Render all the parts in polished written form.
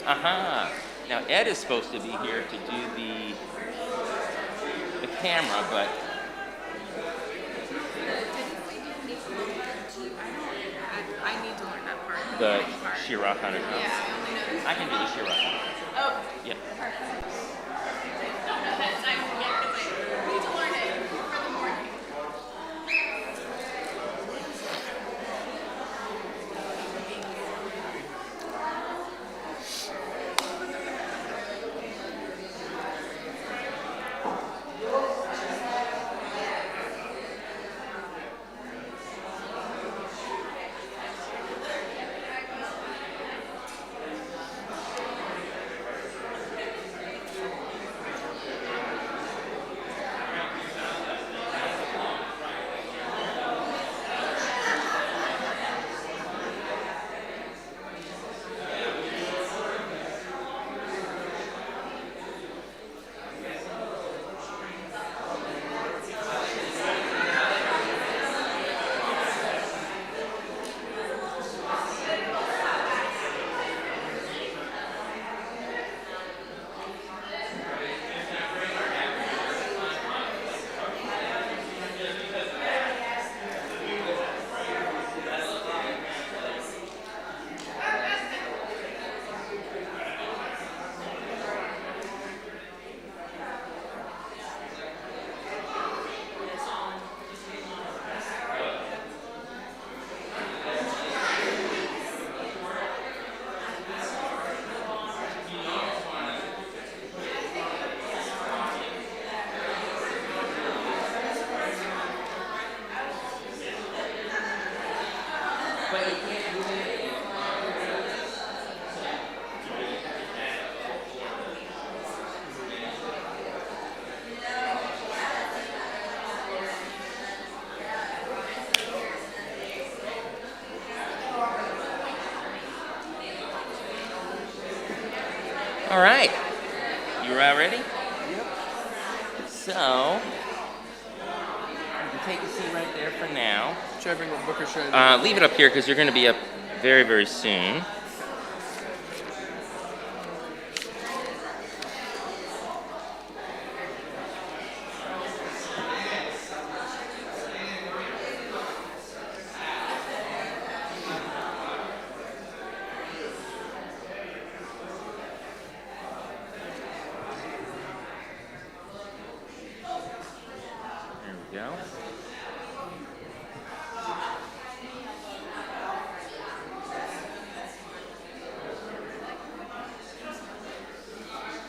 Now Ed is supposed to be here to do the camera, but I need to learn that part. the Shirah 100 Yeah, I only know this. I can do the Shirah. Oh, Yeah. perfect. Don't know that time yet because I need to learn it for the morning. All right. You all ready? Yep. So, you can take a seat right there for now. Should I bring a book or should I Leave it up here because you're going to be up very, very soon. There we go.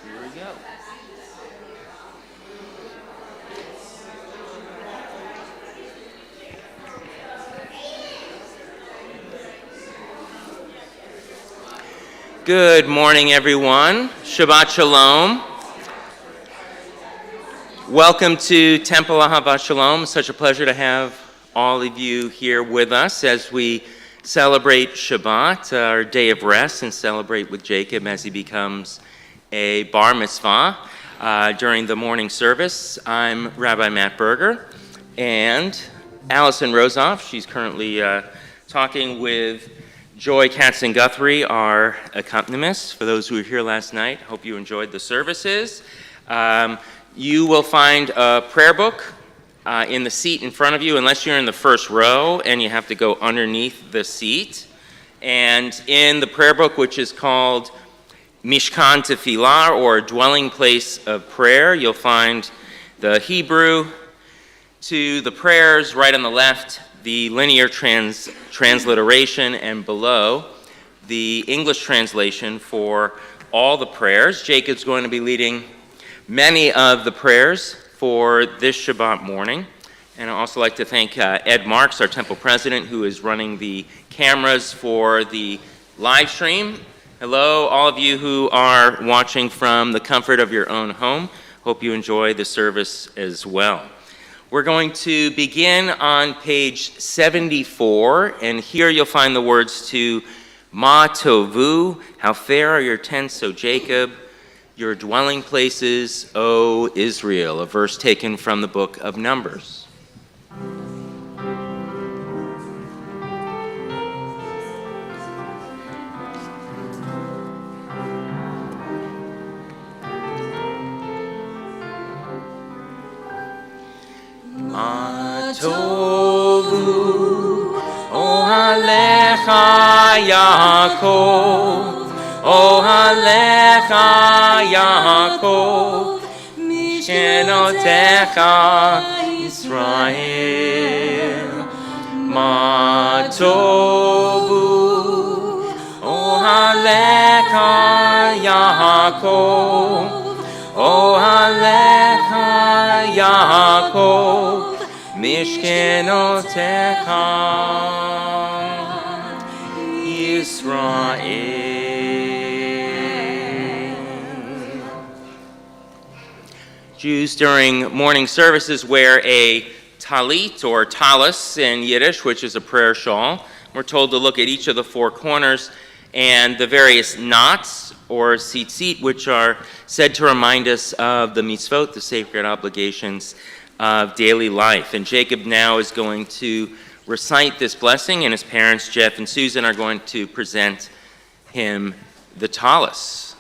Here we go. Good morning, everyone. Shabbat Shalom. Welcome to Temple Ahavat Shalom. Such a pleasure to have all of you here with us as we celebrate Shabbat, our day of rest, and celebrate with Jacob as he becomes a bar mitzvah during the morning service. I'm Rabbi Matt Berger, and Allison Rosoff, she's currently talking with Joy Katz-Guthrie, our accompanist. For those who were here last night, hope you enjoyed the services. You will find a prayer book in the seat in front of you, unless you're in the first row and you have to go underneath the seat. And in the prayer book, which is called Mishkan Tefillah, or Dwelling Place of Prayer, you'll find the Hebrew to the prayers right on the left, the linear transliteration, and below the English translation for all the prayers. Jacob's going to be leading many of the prayers for this Shabbat morning. And I'd also like to thank Ed Marks, our temple president, who is running the cameras for the live stream. Hello, all of you who are watching from the comfort of your own home. Hope you enjoy the service as well. We're going to begin on page 74, and here you'll find the words to Ma Tovu, how fair are your tents, O Jacob, your dwelling places, O Israel, a verse taken from the book of Numbers. tovu, ohalecha Yaakov, ohalecha Yaakov, mishkenotecha Yisrael, ma tovu, ohalecha Yaakov, ohalecha Yaakov, mishkenotecha Yisrael. Jews during morning services wear a talit or talus in Yiddish, which is a prayer shawl. We're told to look at each of the four corners and the various knots or tzitzit, which are said to remind us of the mitzvot, the sacred obligations of daily life. And Jacob now is going to recite this blessing, and his parents, Jeff and Susan, are going to present him the talus,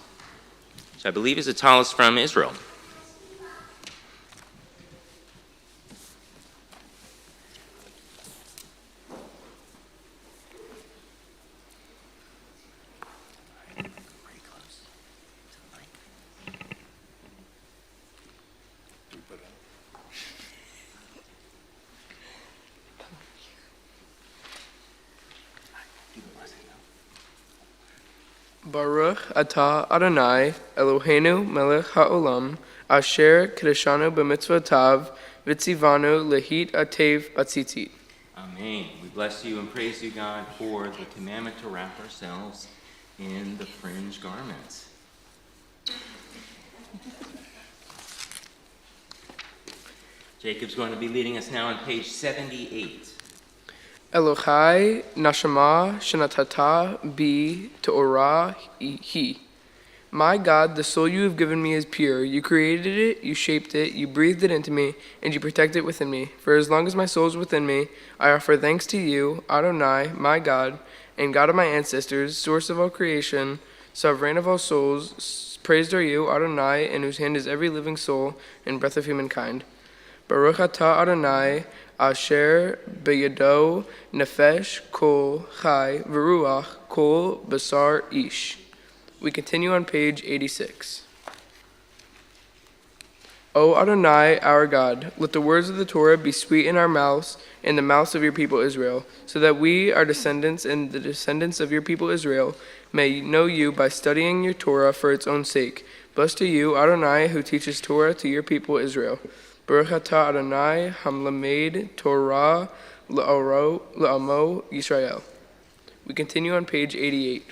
which I believe is a talus from Israel. Baruch atah Adonai Eloheinu melech haolam asher kiddushanu b'mitzvotav v'tzivanu lehit atev batzitzit. Amen. We bless you and praise you, God, for the commandment to wrap ourselves in the fringe garments. Jacob's going to be leading us now on page 78. Elochai nashama shenatata bi Torah hi. My God, the soul you have given me is pure. You created it, you shaped it, you breathed it into me, and you protect it within me. For as long as my soul is within me, I offer thanks to you, Adonai, my God, and God of my ancestors, source of all creation, sovereign of all souls. Praised are you, Adonai, in whose hand is every living soul and breath of humankind. Baruch atah Adonai, asher beyado nefesh kol chai v'ruach kol basar ish. We continue on page 86. O Adonai, our God, let the words of the Torah be sweet in our mouths, in the mouths of your people Israel, so that we, our descendants, and the descendants of your people Israel, may know you by studying your Torah for its own sake. Blessed are you, Adonai, who teaches Torah to your people Israel. Baruch atah Adonai hamlamed Torah l'amo Yisrael. We continue on page 88.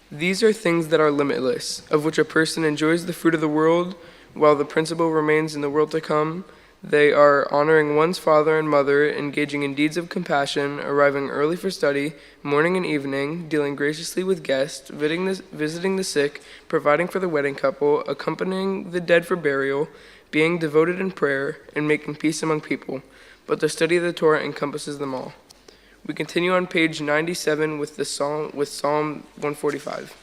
These are things that are limitless, of which a person enjoys the fruit of the world, while the principle remains in the world to come. They are honoring one's father and mother, engaging in deeds of compassion, arriving early for study, morning and evening, dealing graciously with guests, visiting the sick, providing for the wedding couple, accompanying the dead for burial, being devoted in prayer, and making peace among people. But the study of the Torah encompasses them all. We continue on page 97 with Psalm 145.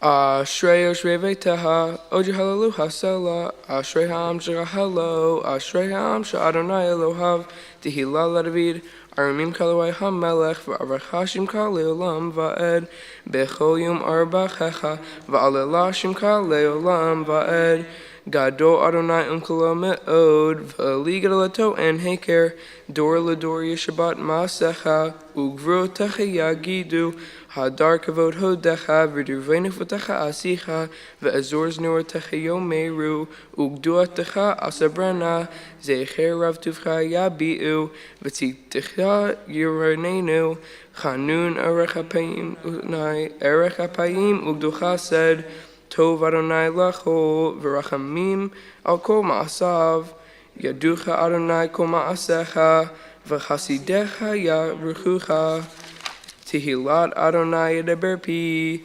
Ashrei Yoshvei Veiteha, Oji Halalu Hasela, Ashrei Ha'am Shehalo, Ashrei Ha'am She'Adonai Elohav, Tehillah LaDavid, Aramim Kalawai HaMelech, V'Arachashim Kaleolam Va'ed, Bechol Yom Arbachecha, Va'alelah Shimcha Leolam Va'ed, Gadol Adonai Unkala Me'od, V'ali Gadolato En Heker, Dor L'Dor Yeshabat Ma'asecha, Ugvro Techa Yagidu, Hadar Kavod Hodecha, V'Durvenu V'Techa Asicha, V'Azor's Nor Techa Yomeru, Ugdua Techa Asabrana, Zecher Rav Tuvcha Yabi'u, V'Tzitecha Yeranenu, Chanun Erech HaPayim Unai, Erech HaPayim Ugducha said, Tov Adonai Lachol, V'Rachamim Al Kol Ma'asav, Yaducha Adonai Kol Ma'asecha, V'Chasidecha Yaruchucha, Tehillat Adonai Yedaber Pi,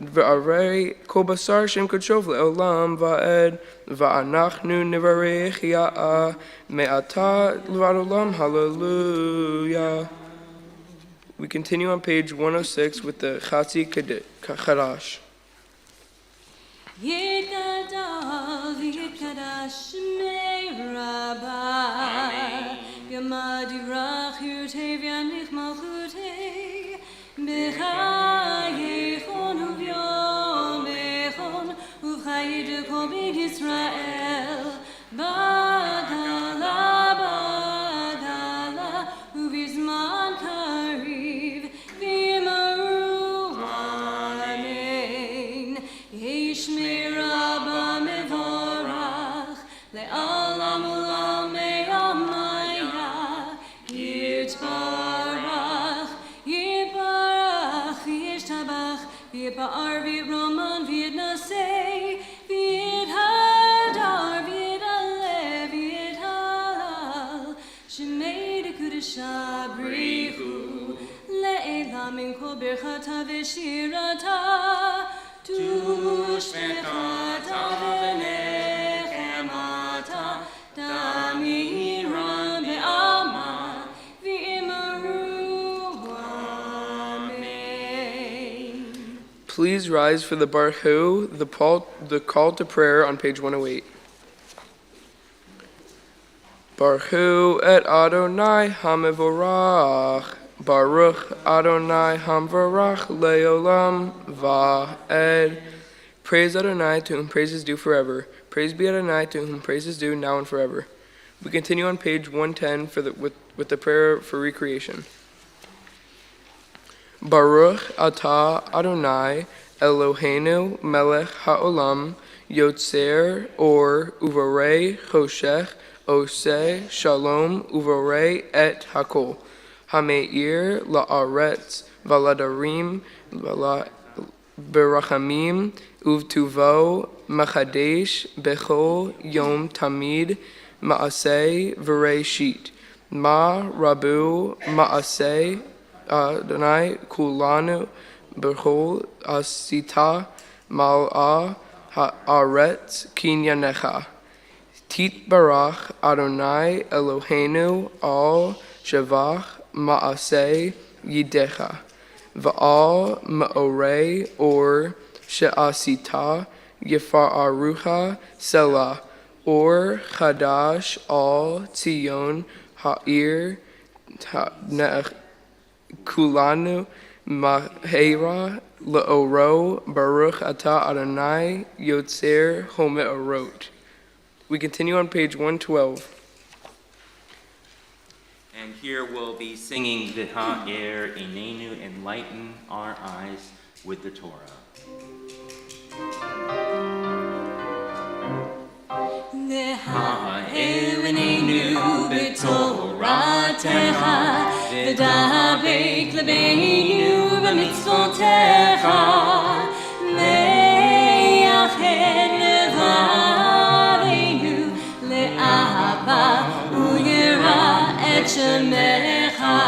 V'Arei Kol Basar Shem Kodshov Le'olam Va'ed, V'Anachnu Nivarech Ya'a, Me'ata L'Vad Olam, Hallelujah. We continue on page 106 with the Chatzi Chadash. Yitgadal, Yitgadal. Shmei Rabbah, Yamadirach Yurtev Yanich Malchutei, Bechayechon Uvyomechon, Uvchayid Kol Beit Yisrael, Badala, Badala, Uvizman Kariv, V'yimaru Amen. Yishmei Rabbah Mevorach, Le'olam Ulam Me'amaya, Yitbarach, Yitbarach, Yishtabach, Yitba'ar V'yiroman V'yitnasei, V'yithadar, V'yitalev, V'yithalal, Shemei Dekudesha Brichu, Le'elam Min Kol Birchata V'shirata, Tushmechata V'nechemata, Damiram Be'ama, V'imaru Amen. Please rise for the Barhu, the call to prayer on page 108. Barhu et Adonai Hamevorach, Baruch Adonai Hamvarach Leolam Va'ed. Praise Adonai, to whom praise is due forever. Praise be Adonai, to whom praise is due now and forever. We continue on page 110 with the prayer for recreation. Baruch atah Adonai Eloheinu melech ha'olam yotzer or uvarei choshech oseh shalom uvarei et hakol hameir la'aretz valadarim berachamim uvtuvo machadesh bechol yom tamid ma'aseh v'reishit ma rabu ma'aseh Adonai kulanu bechol asita mal'a ha'aretz kinyanecha tit barach Adonai Eloheinu al shavach ma'aseh yidecha va'al ma'orei or she'asita yifa'arucha selah or chadash al tzion ha'ir kulanu mahera le'oro baruch atah Adonai yotzer home'orot. We continue on page 112. And here we'll be singing V'ha'er Einenu, Enlighten Our Eyes with the Torah. V'ha'er Einenu b'toratecha, v'dabek lebeinu b'mitzvotecha, me'ached levaveinu le'ahava u'yira et shemecha,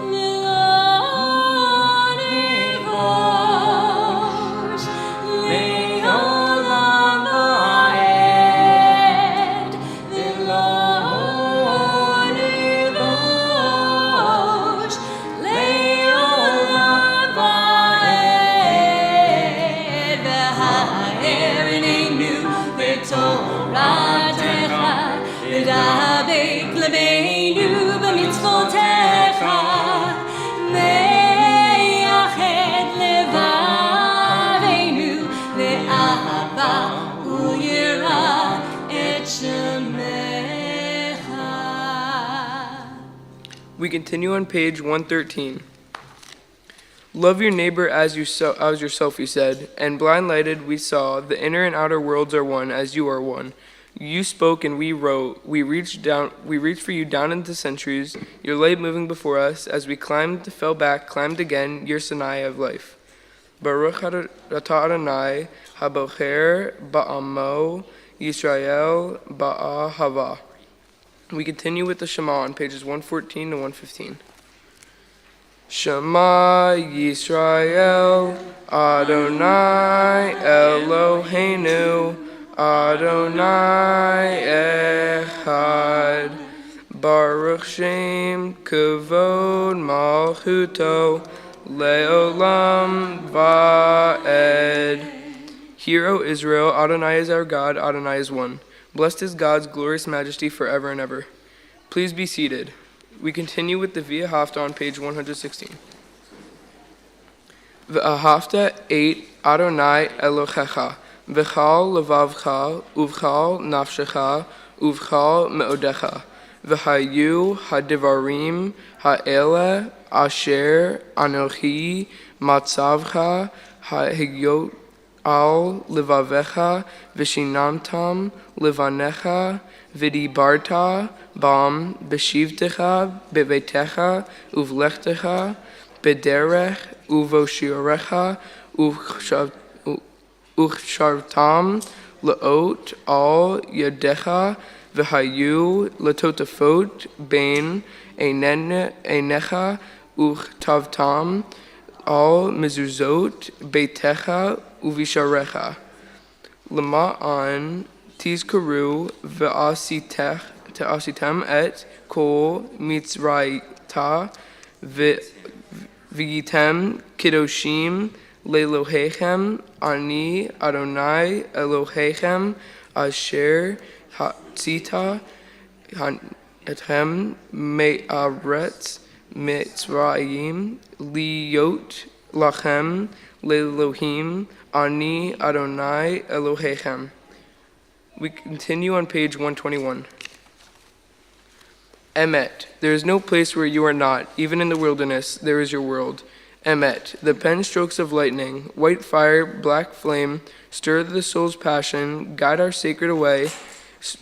v'lo nivosh le'olam va'ed, v'lo nivosh le'olam va'ed, v'ha'er einenu b'toratecha, v'dabek lebeinu b'mitzvotecha, me'ached levaveinu le'ahava u'yira et shemecha. We continue on page 113. Love your neighbor as yourself, you said, and blind-lighted we saw, the inner and outer worlds are one, as you are one. You spoke and we wrote, we reached for you down into centuries, your light moving before us, as we climbed, fell back, climbed again, your Sinai of life. Baruch atah Adonai, habocher ba'amo, Yisrael ba'ahava. We continue with the Shema on pages 114 to 115. Shema Yisrael, Adonai Eloheinu, Adonai Echad. Baruch Shem Kavod Malchuto Leolam Va'ed. Hear, O Israel, Adonai is our God, Adonai is one. Blessed is God's glorious majesty forever and ever. Please be seated. We continue with the Via Haftarah on page 116. V'ahavta et Adonai Elohecha, v'chal levavcha, uvchal nafshecha, uvchal meodecha, v'hayu hadivarim ha'ele asher anochi matzavcha ha'higyot al levavecha v'shinamtam levanecha v'dibarta bam b'shivtecha bevetecha uvlechtecha b'derech uvoshirecha uchshavtam leot al yadecha v'hayu letotafot bein einecha uchtavtam al mezuzot beitecha uvisharecha lema'an tizkaru ve'asitem et kol mitzrayta v'yitem kiddoshim le'elohechem ani Adonai Elohechem asher hatzita etchem me'aretz Mitzrayim liyot lachem le'elohim ani Adonai Elohechem. We continue on page 121. Emet, there is no place where you are not, even in the wilderness, there is your world. Emet, the pen strokes of lightning, white fire, black flame, stir the soul's passion, guide our sacred way,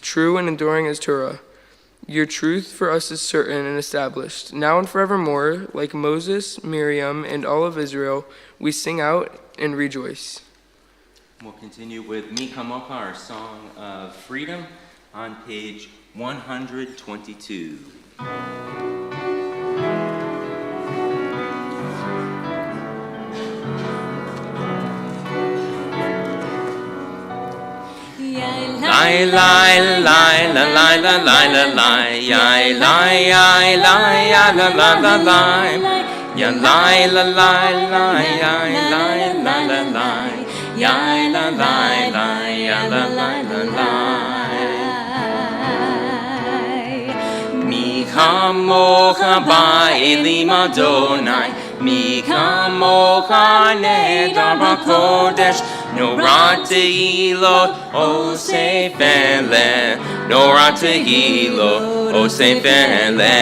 true and enduring as Torah. Your truth for us is certain and established. Now and forevermore, like Moses, Miriam, and all of Israel, we sing out and rejoice. We'll continue with Mi Kamocha, our song of freedom, on page 122. Lai lai lai la lai la lai la lai yai lai yai lai ya la la la lai ya lai la lai lai yai lai la la lai yai la lai lai ya la lai la lai Mi kamocha ba'elim Adonai Mi kamocha nedar b'kodesh Nora tehilot o seifele Nora tehilot o seifele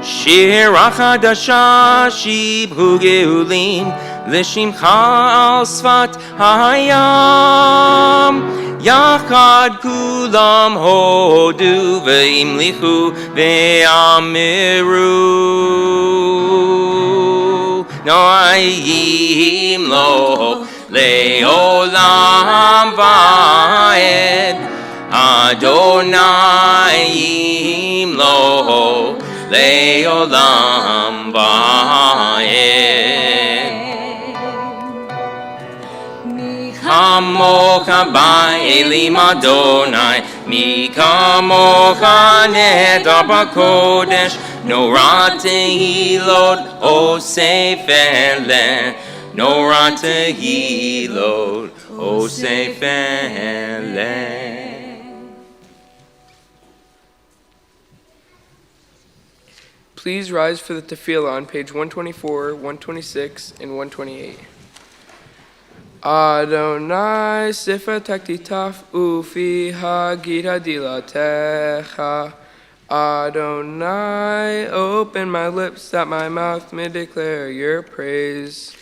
Shir achadasha shibhu geulim Lishimcha al sfat hayam Yachad kulam hodu ve'imlichu ve'amiru No'ayim lo le'olam va'ed Adonayim lo le'olam va'ed Kamocha ba'elim Adonai Mi kamocha nedar b'kodesh Nora tehilot o seifele Nora tehilot o seifele Please rise for the tefillah on page 124, 126, and 128. Adonai sefer taktitaf ufi hagita dilatecha Adonai, open my lips that my mouth may declare your praise.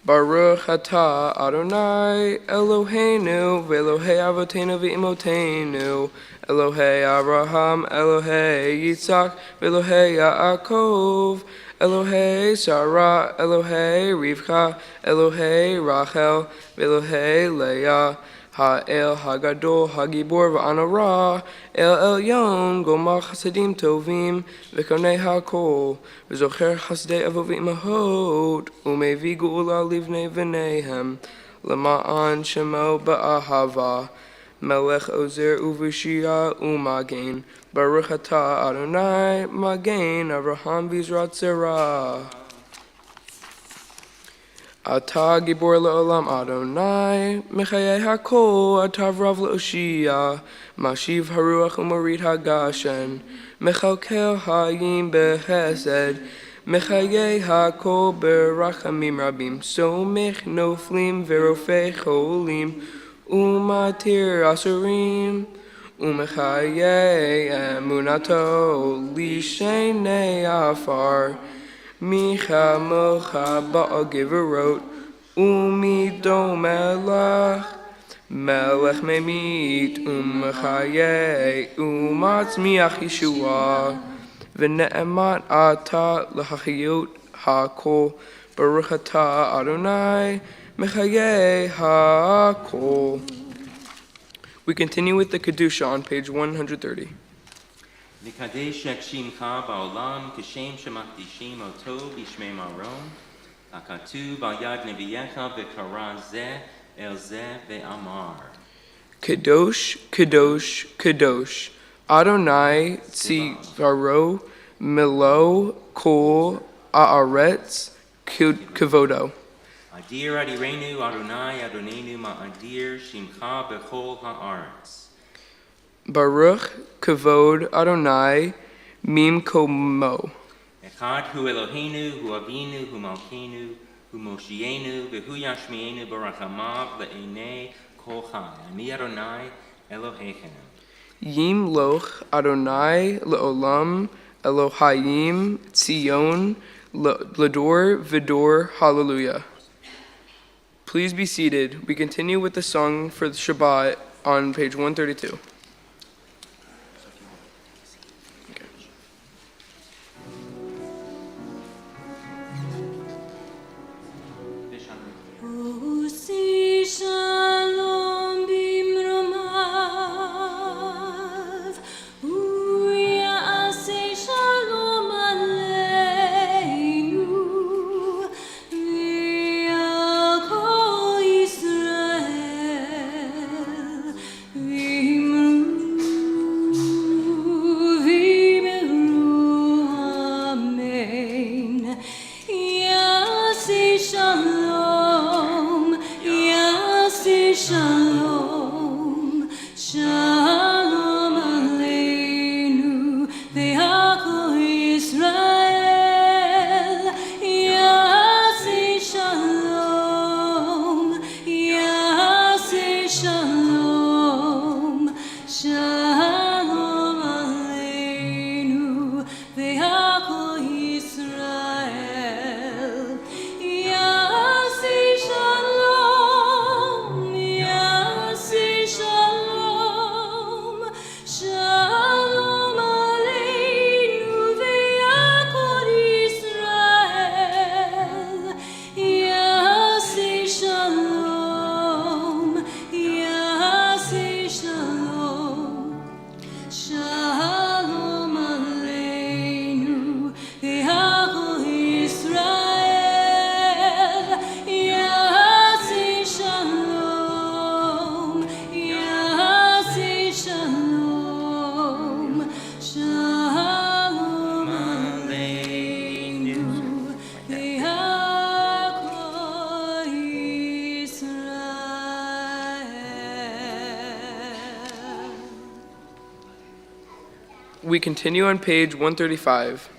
Baruch atah Adonai Eloheinu ve'Elohei avotenu ve'imotenu Elohei Abraham, Elohei Yitzhak, ve'Elohei Yaakov Elohei Sarah, Elohei Rivka, Elohei Rachel, ve'Elohei Leah Ha'el Hagadol Hagibor v'Anara El Elyon Gomar Chasadim Tovim V'Konei HaKol V'Zocher Chasadei Avot V'Imahot U'Mevi Geula Livnei V'neihem L'Ma'an Shemo Ba'ahava Melech Ozer Uvishia U'Magen Baruch Atah Adonai Magen Avraham V'Yizrat Zerah Ata gibor le'olam Adonai, mechayei hakol, ata vrav le'oshia, mashiv haruach u'morid hagashen, mechalkel hayim behesed, mechayei hakol berachamim rabim, somech noflim verofei cholim, umatir asurim, umechayei emunato lishenei afar, Micha mocha ba'al giverot, umi do melech, melech memit, umechayei, umatzmiach Yeshua, v'ne'emat ata l'hachiyot ha'kol, baruch ata Adonai, mechayei ha'kol. We continue with the Kedusha on page 130. לקדש את שמך בעולם, כשם שמקדישים אותו בשמי מרום, הכתוב על יד נביאך וקרא זה אל זה ואמר. Kadosh, Kadosh, Kadosh, Adonai Tzivaro, Milo, Kol, Aaretz, Kavodo. אדיר אדירנו אדוני אדוננו מאדיר שמך בכל הארץ. Baruch, Kavod, Adonai, Mim Komo. אחד הוא אלוהינו, הוא אבינו, הוא מלכנו, הוא מושיענו, והוא ישמיענו ברחמיו לעיני כל חי. אני אדוני אלוהיכם. Yim Loch, Adonai, Leolam, Elohayim, Tzion, Lador, Vidor, Hallelujah. Please be seated. We continue with the song for the Shabbat on page 132. Usi shalom bimromav, uyase shalom aleinu, v'al kol Yisrael, v'imru amen. Yase shalom, yase shalom, shalom aleinu, ve'al kol Yisrael. Yase shalom, yase shalom, shalom aleinu, ve'al kol Yisrael. Yase shalom, yase shalom, shalom aleinu, ve'al kol Yisrael. Yase shalom, yase shalom, shalom aleinu, ve'al kol Yisrael. Yase shalom, yase shalom, shalom aleinu, ve'al kol Yisrael. We continue on page 135.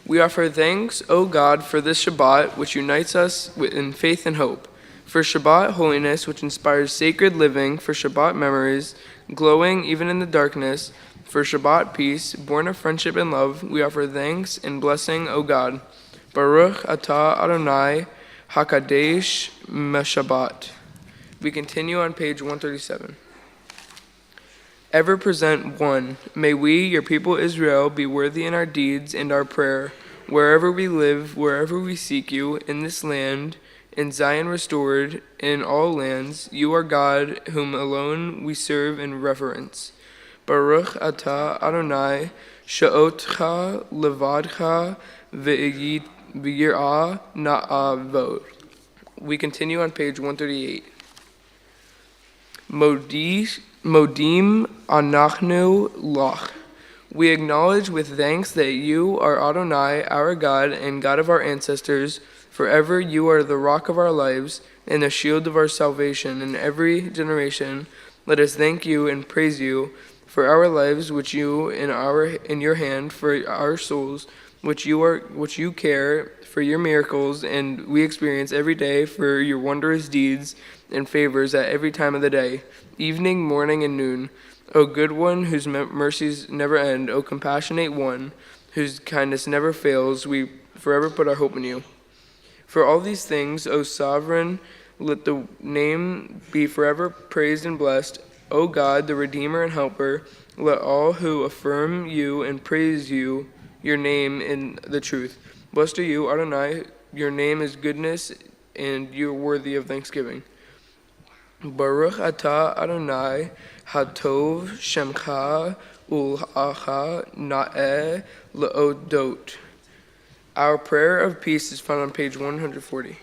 We offer thanks, O God, for this Shabbat, which unites us in faith and hope, for Shabbat holiness, which inspires sacred living, for Shabbat memories, glowing even in the darkness, for Shabbat peace, born of friendship and love. We offer thanks and blessing, O God. Baruch atah Adonai, Hakadesh Meshabbat. We continue on page 137. Ever present one, may we, your people Israel, be worthy in our deeds and our prayer, wherever we live, wherever we seek you, in this land, in Zion restored, in all lands, you are God, whom alone we serve in reverence. Baruch atah Adonai, sha'otcha levadcha v'yirah na'avod. We continue on page 138. Modim anachnu lach. We acknowledge with thanks that you are Adonai, our God and God of our ancestors. Forever you are the rock of our lives and the shield of our salvation in every generation. Let us thank you and praise you for our lives, which you in your hand, for our souls, which you care, for your miracles, and we experience every day for your wondrous deeds and favors at every time of the day, evening, morning, and noon. O good one, whose mercies never end, O compassionate one, whose kindness never fails, we forever put our hope in you. For all these things, O sovereign, let the name be forever praised and blessed. O God, the Redeemer and Helper, let all who affirm you and praise you, your name in the truth. Blessed are you, Adonai, your name is goodness, and you are worthy of thanksgiving. Baruch atah Adonai, hatov shemcha ul'acha na'eh le'odot. Our prayer of peace is found on page 140.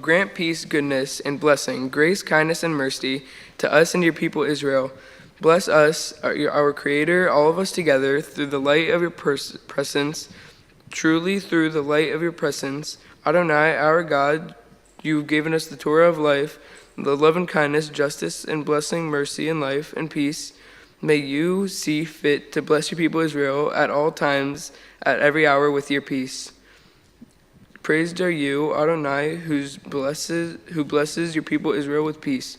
Grant peace, goodness, and blessing, grace, kindness, and mercy to us and your people Israel. Bless us, our Creator, all of us together, through the light of your presence, truly through the light of your presence. Adonai, our God, you've given us the Torah of life, the love and kindness, justice and blessing, mercy and life and peace. May you see fit to bless your people Israel at all times, at every hour with your peace. Praised are you, Adonai, who blesses your people Israel with peace.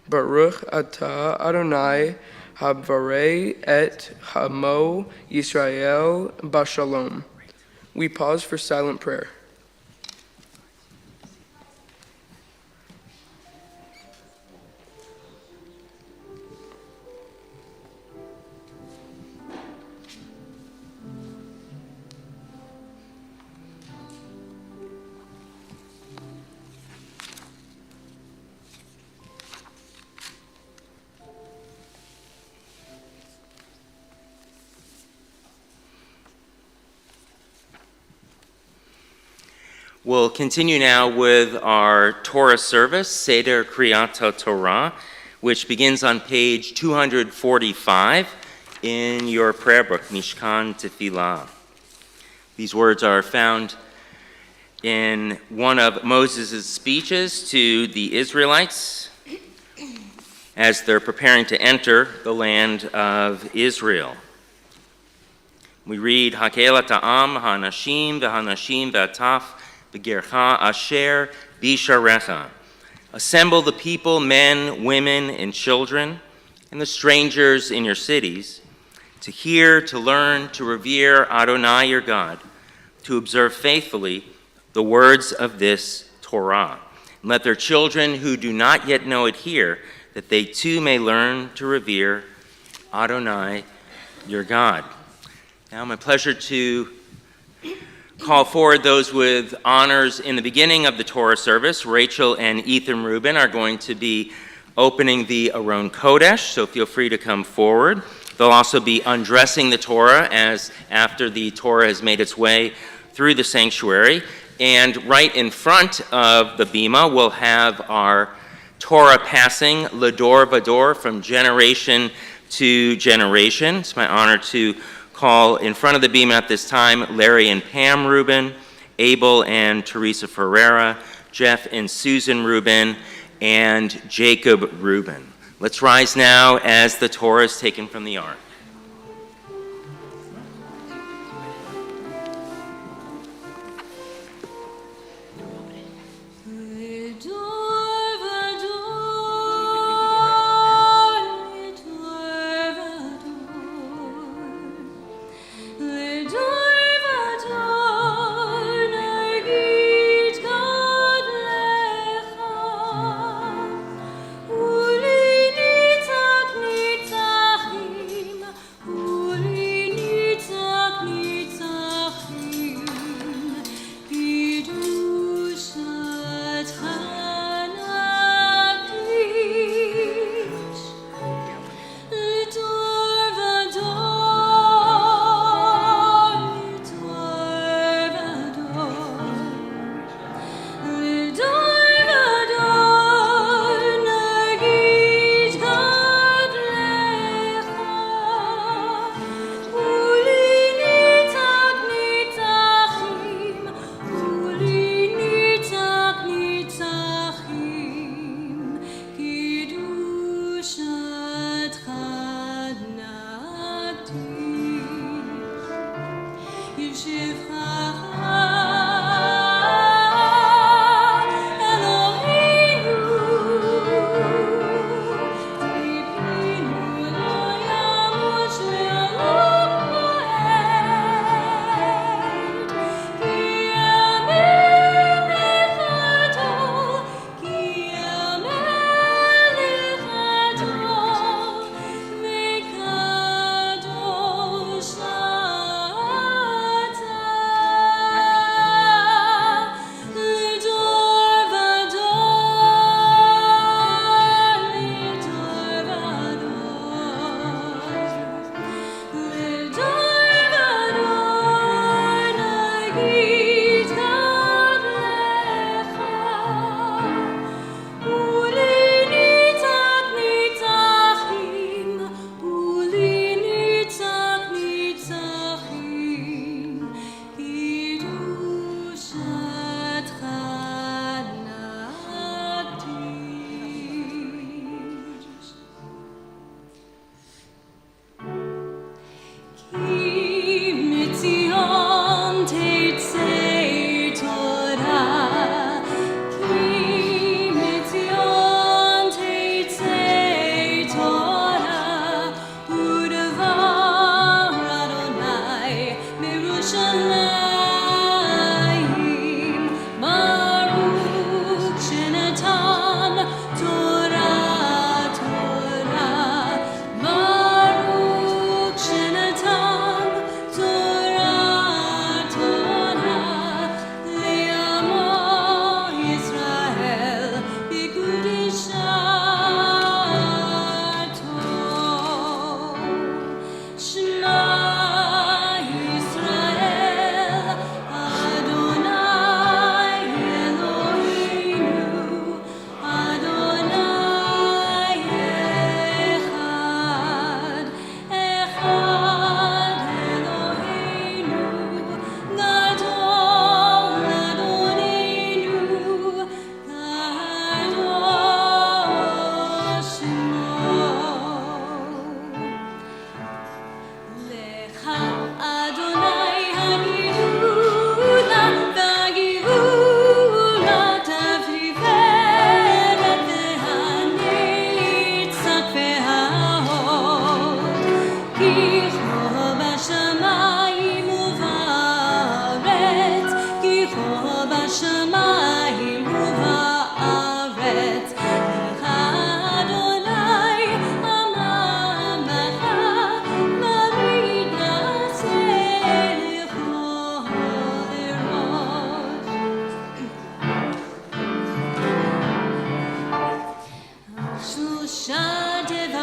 Baruch atah Adonai, havarei et hamo Yisrael bashalom. We pause for silent prayer. We'll continue now with our Torah service, Seder Kriyat Torah, which begins on page 245 in your prayer book, Mishkan Tefillah. These words are found in one of Moses' speeches to the Israelites as they're preparing to enter the land of Israel. We read, Hakelat ha'am ha'nashim v'hanashim v'ataf B'gercha asher bisharecha. Assemble the people, men, women, and children, and the strangers in your cities, to hear, to learn, to revere Adonai your God, to observe faithfully the words of this Torah. And let their children who do not yet know it hear, that they too may learn to revere Adonai your God. Now, my pleasure to call forward those with honors in the beginning of the Torah service. Rachel and Ethan Rubin are going to be opening the Aron Kodesh, so feel free to come forward. They'll also be undressing the Torah as after the Torah has made its way through the sanctuary. And right in front of the bima, we'll have our Torah passing, Lador Vador, from generation to generation. It's my honor to call in front of the bima at this time Larry and Pam Rubin, Abel and Teresa Ferreira, Jeff and Susan Rubin, and Jacob Rubin. Let's rise now as the Torah is taken from the ark.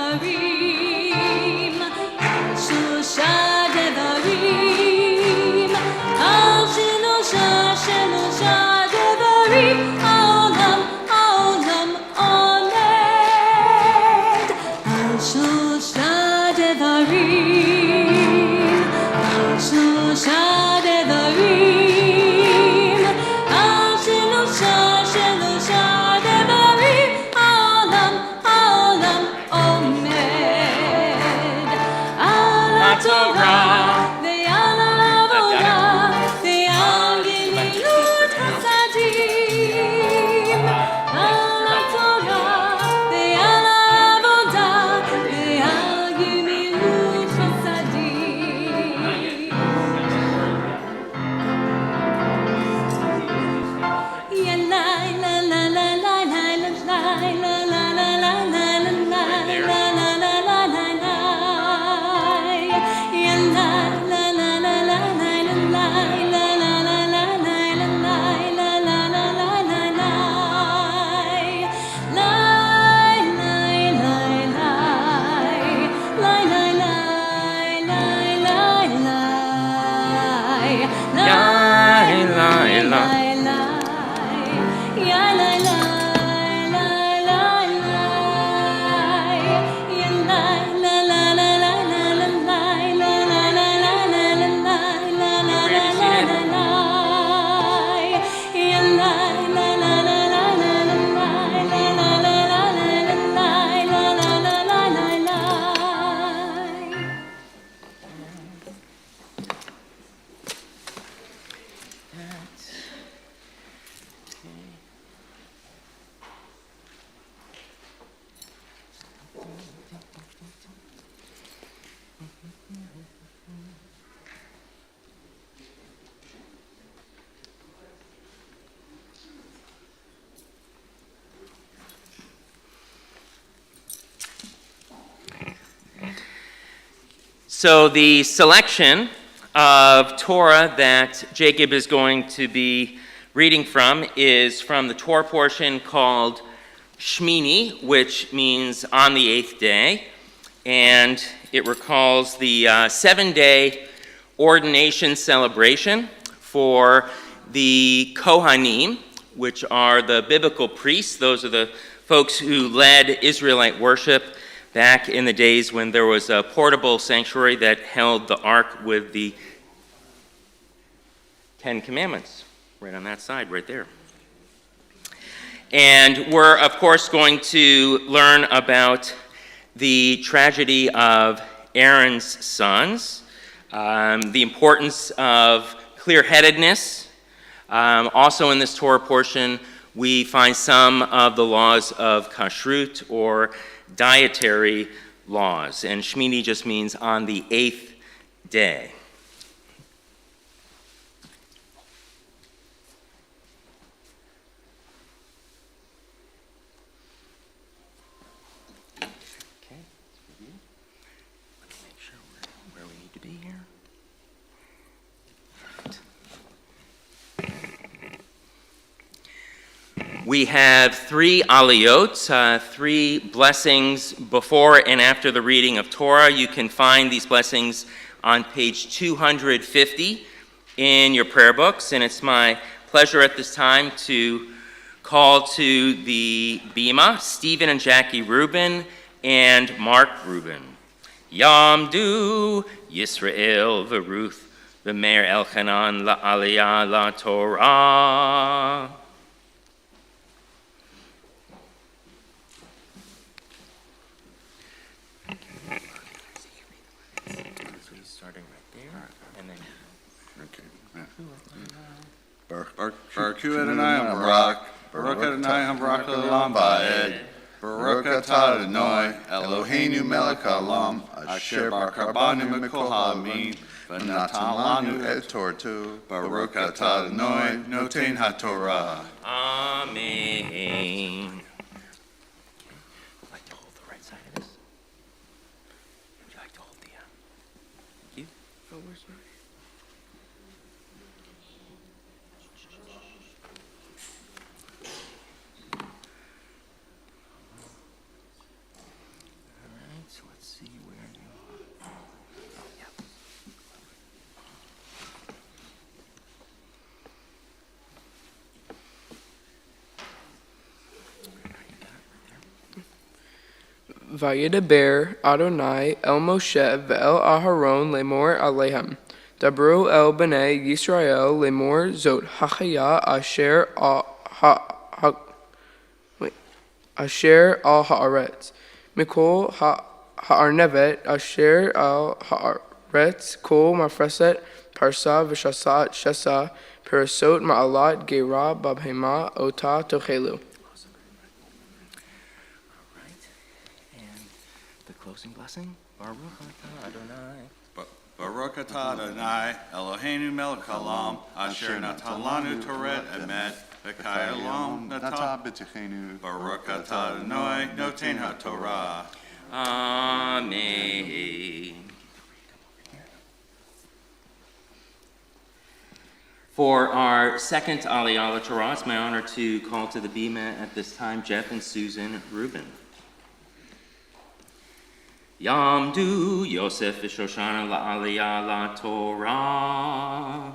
devarim, shosha devarim, al shelosha devarim, haolam omed, al shosha devarim, al shosha devarim, al shelosha devarim, haolam omed, al Torah ve'al avoda ve'al gemilut hasadim, al Torah ve'al avoda ve'al gemilut hasadim. Ya la la la la la la la la la la la la la la la la la la la. Ya la la la la la la la la la la la la la la la la la la. La la la la la la la la la la. So the selection of Torah that Jacob is going to be reading from is from the Torah portion called Shmini, which means on the eighth day, and it recalls the 7-day ordination celebration for the Kohanim, which are the biblical priests. Those are the folks who led Israelite worship back in the days when there was a portable sanctuary that held the ark with the 10 Commandments right on that side, right there. And we're, of course, going to learn about the tragedy of Aaron's sons, the importance of clear-headedness. Also in this Torah portion, we find some of the laws of kashrut, or dietary laws. And Shmini just means on the eighth day. Okay, let me make sure we're where we need to be here. We have 3 aliyot, 3 blessings before and after the reading of Torah. You can find these blessings on page 250 in your prayer books, and it's my pleasure at this time to call to the Bima Stephen and Jackie Rubin and Mark Rubin. Yamdu Yisrael v'Ruth v'Meir Elchanan la'aliyah la'Torah. Baruch Adonai Barak, Baruch Adonai Barak Olam Ba'ed, Baruch Atah Adonai Eloheinu Melech Haolam, Asher Barak Rabanu Mikol Ha'amin, V'natan Lanu Et Toratu, Baruch Atah Adonai Noten HaTorah. Amen. Would you like to hold the right side of this? Would you like to hold the thank you? Oh, where's my... Vayedaber Adonai el Moshe ve'el Aharon lemor alehem. Dabru el bnei Yisrael lemor zot hachaya asher al haaretz. Mikol ha'arnevet asher al haaretz kol mafreset parsa v'shasat shesa perasot ma'alat gera babhema ota tochelu. The closing blessing. Baruch atah Adonai. Baruch atah Adonai, Eloheinu melech haolam, asher natan lanu Torah emet, v'kai olam nata b'tichenu. Baruch atah Adonai, noten haTorah. Amen. For our second Aliyah Torah, it's my honor to call to the bima at this time Jeff and Susan Rubin. Yamdu Yosef v'Shoshana la'aliyah la Torah.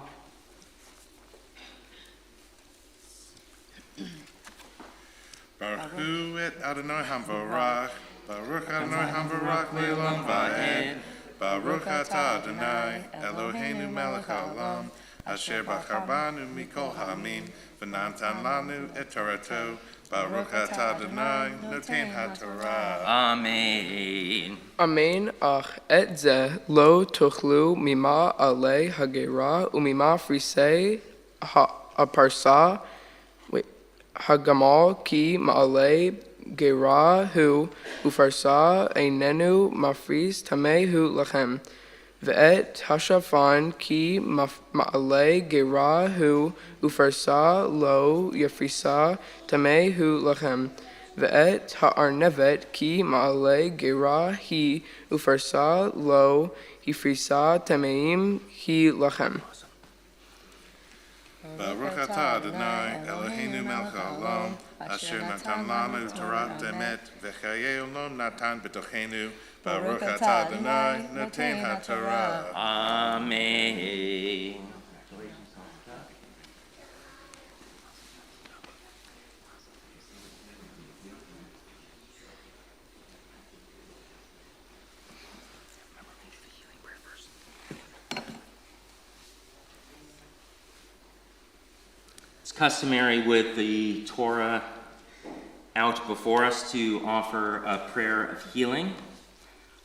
Baruch hu et Adonai hamvarach, Baruch Adonai hamvarach le'olam va'ed, Baruch atah Adonai, Eloheinu melech haolam, asher bachar banu mikol ha'amin, v'natan lanu et Torato, Baruch atah Adonai, noten haTorah. Amen. Amen ach et ze lo tochlu mima ale hagera umima frise aparsa hagamal ki ma'ale gera hu ufarsa einenu mafris tameh hu lachem ve'et hashafan ki ma'ale gera hu ufarsa lo yafrisa tameh hu lachem ve'et ha'arnevet ki ma'ale gera hi ufarsa lo hifrisa tameim hi lachem. Baruch atah Adonai, Eloheinu melech haolam, asher natan lanu Torah emet, v'chayei olam natan b'tochenu, Baruch atah Adonai, noten haTorah. Amen. It's customary with the Torah out before us to offer a prayer of healing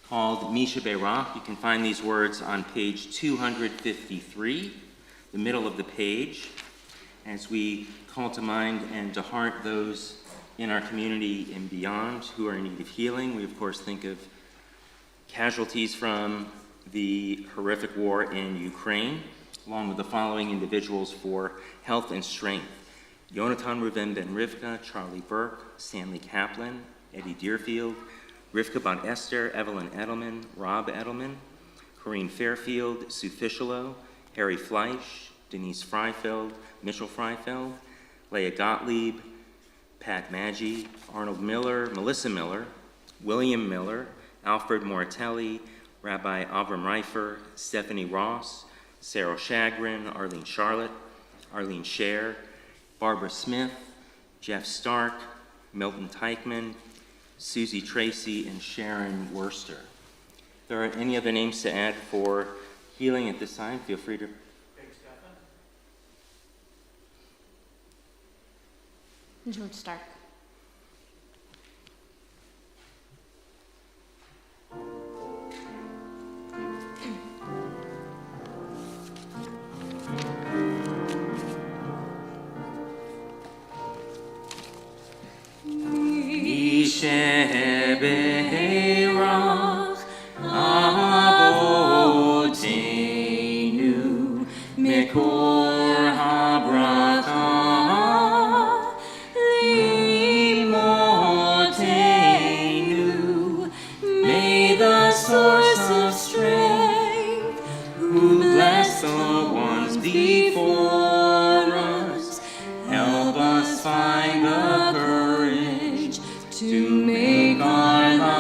called Misha Beirach. You can find these words on page 253, the middle of the page, as we call to mind and to heart those in our community and beyond who are in need of healing. We, of course, think of casualties from the horrific war in Ukraine, along with the following individuals for health and strength: Yonatan Rubin Ben Rivka, Charlie Burke, Stanley Kaplan, Eddie Deerfield, Rivka Bont Esther, Evelyn Edelman, Rob Edelman, Corrine Fairfield, Sue Fischelo, Harry Fleisch, Denise Freifeld, Mitchell Freifeld, Leah Gottlieb, Pat Maggi, Arnold Miller, Melissa Miller, William Miller, Alfred Moratelli, Rabbi Avram Reifer, Stephanie Ross, Sarah Shagrin, Arlene Charlotte, Arlene Scher, Barbara Smith, Jeff Stark, Milton Teichman, Susie Tracy, and Sharon Worster. If there are any other names to add for healing at this time, feel free to. George Stark. Beirach Avotenu Mekor Habracha Limotenu. May the source of strength, who bless the ones before us, help us find the courage to make our lives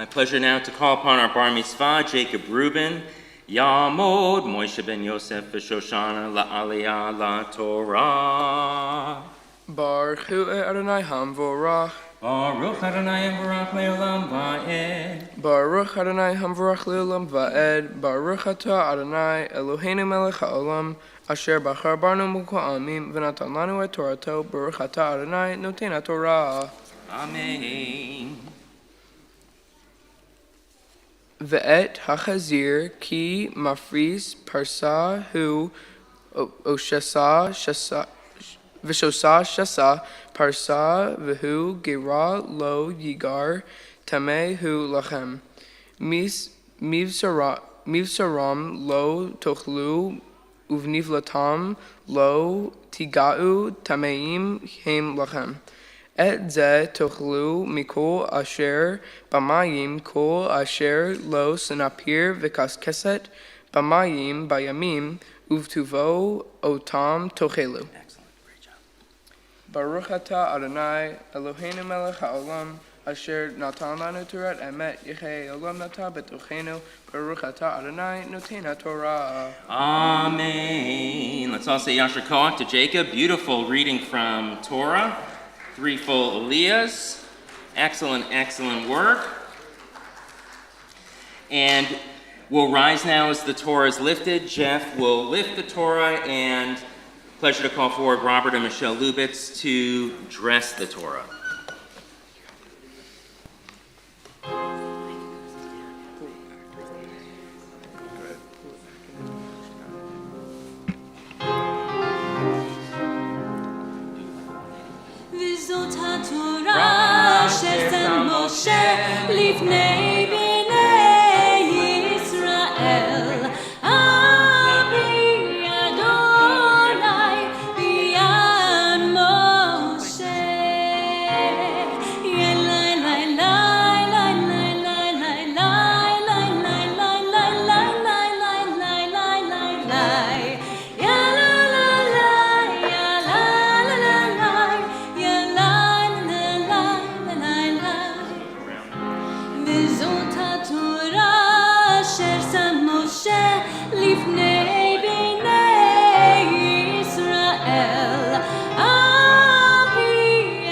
My pleasure now to call upon our bar mitzvah, Jacob Rubin. Yamod Moshe ben Yosef v'Shoshana la'aliyah la'Torah. Baruch hu Adonai hamvorach. Baruch Adonai Baruch le'olam va'ed. Baruch Adonai hamvorach le'olam va'ed. Baruch atah Adonai Eloheinu melech ha'olam. Asher bachar banu mikol amim v'natan lanu et Torato. Baruch atah Adonai noten haTorah. Amen. Ve'et hachazir ki mafris parsa hu oshasa shasa v'shosa shasa parsa v'hu gira lo yigar tameh hu lachem mivsaram lo tochlu uvnivlatam lo tigau tameim hem lachem. Et ze tochlu mikol asher bamayim kol asher lo senapir v'kaskeset bamayim bayamim uvtuvo otam tochelu. Excellent, great job. Baruch atah Adonai Eloheinu melech ha'olam asher natan lanu Torah emet yechei olam nata betochenu. Baruch atah Adonai noten haTorah. Amen. Let's all say Yasher Koach to Jacob. Beautiful reading from Torah. 3 full aliyahs. Excellent, excellent work. And we'll rise now as the Torah is lifted. Jeff will lift the Torah, and pleasure to call forward Robert and Michelle Lubitz to dress the Torah. וזאת התורה ששם משה לפני בני ישראל. אבי אדוני ביד משה. ילאי לי לי לי לי לי לי לי לי לי לי לי וזאת התורה אשר שם משה לפני בני ישראל. אבי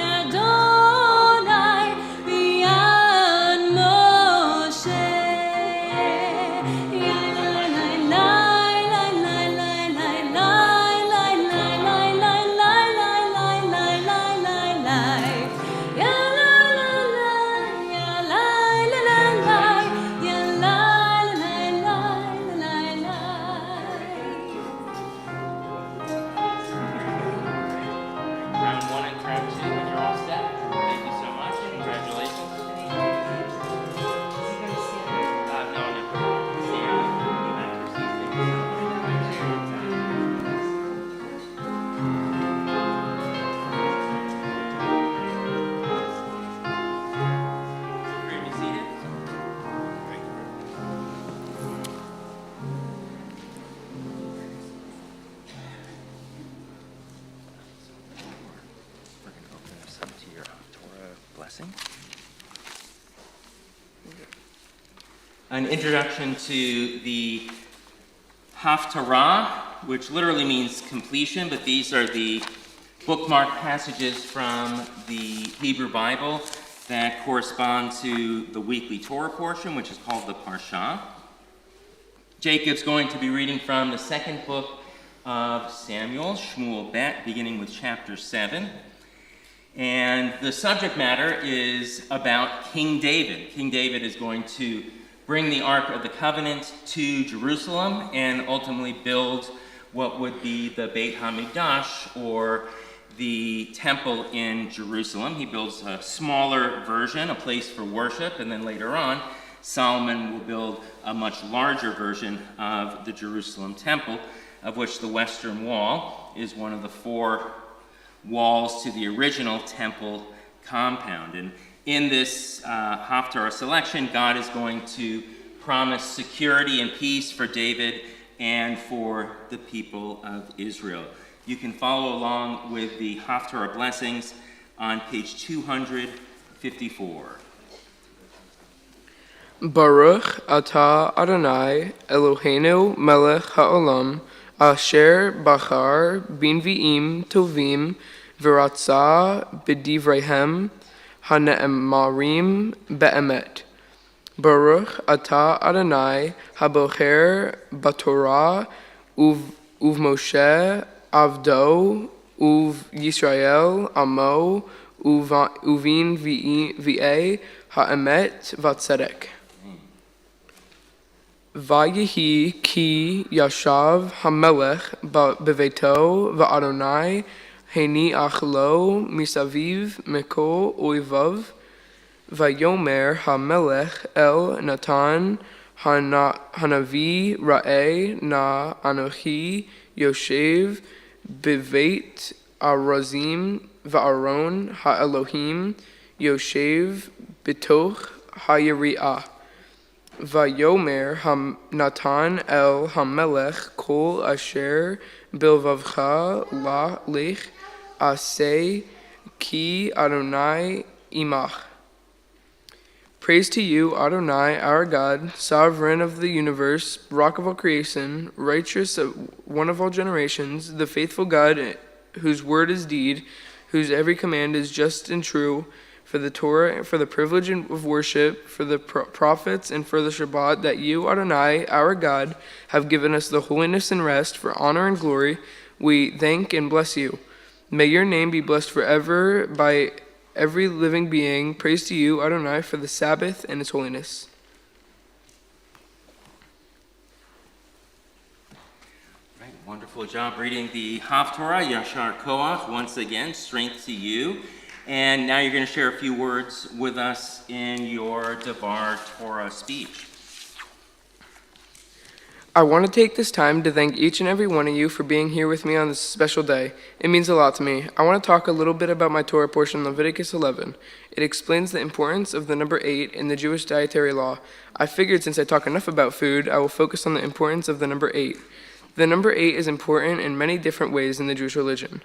אדוני ביד משה. Round 1 and round 2, and you're all set. Thank you so much. Congratulations. No, no. See you. You have to receive things. Free to be seated. We're going to open this up to your Torah blessing. An introduction to the Haftarah, which literally means completion, but these are the bookmark passages from the Hebrew Bible that correspond to the weekly Torah portion, which is called the Parsha. Jacob's going to be reading from the second book of Samuel, Shmuel Bet, beginning with chapter 7. And the subject matter is about King David. King David is going to bring the Ark of the Covenant to Jerusalem and ultimately build what would be the Beit HaMikdash, or the temple in Jerusalem. He builds a smaller version, a place for worship, and then later on, Solomon will build a much larger version of the Jerusalem temple, of which the western wall is one of the 4 walls to the original temple compound. And in this Haftarah selection, God is going to promise security and peace for David and for the people of Israel. You can follow along with the Haftarah blessings on page 254. Baruch atah Adonai Eloheinu melech ha'olam asher bachar binvi'im tovim v'ratzah b'divreihem hane'emarim be'emet. Baruch atah Adonai habocher b'Torah uv'Moshe avdo uv'Yisrael amo uvin v'e ha'emet v'tzedek. Vayihi ki yashav hamelech beveto va'Adonai heni achlo misaviv mikol oivav vayomer hamelech el Natan hanavi ra'e na anochi yoshev beveit arazim va'aron ha'elohim yoshev bitoch hayari'ah. Vayomer Natan el Hamelech kol asher bilvavcha la lech aseh ki Adonai imach. Praise to you, Adonai, our God, sovereign of the universe, rock of all creation, righteous one of all generations, the faithful God, whose word is deed, whose every command is just and true, for the Torah, for the privilege of worship, for the prophets, and for the Shabbat, that you, Adonai, our God, have given us the holiness and rest, for honor and glory, we thank and bless you. May your name be blessed forever by every living being. Praise to you, Adonai, for the Sabbath and its holiness. Right, wonderful job reading the Haftarah, Yashar Koach, once again, strength to you. And now you're going to share a few words with us in your Devar Torah speech. I want to take this time to thank each and every one of you for being here with me on this special day. It means a lot to me. I want to talk a little bit about my Torah portion in Leviticus 11. It explains the importance of the number 8 in the Jewish dietary law. I figured since I talk enough about food, I will focus on the importance of the number 8. The number 8 is important in many different ways in the Jewish religion.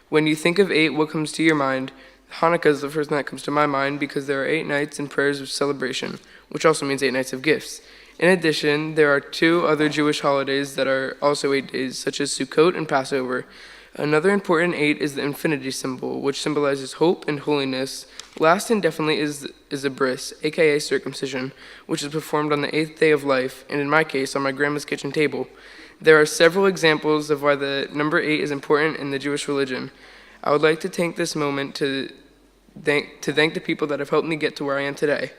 When you think of 8, what comes to your mind? Hanukkah is the first thing that comes to my mind because there are 8 nights and prayers of celebration, which also means 8 nights of gifts. In addition, there are 2 other Jewish holidays that are also 8 days, such as Sukkot and Passover. Another important 8 is the infinity symbol, which symbolizes hope and holiness. Last and definitely is a bris, aka circumcision, which is performed on the 8th day of life, and in my case, on my grandma's kitchen table. There are several examples of why the number 8 is important in the Jewish religion. I would like to take this moment to thank the people that have helped me get to where I am today.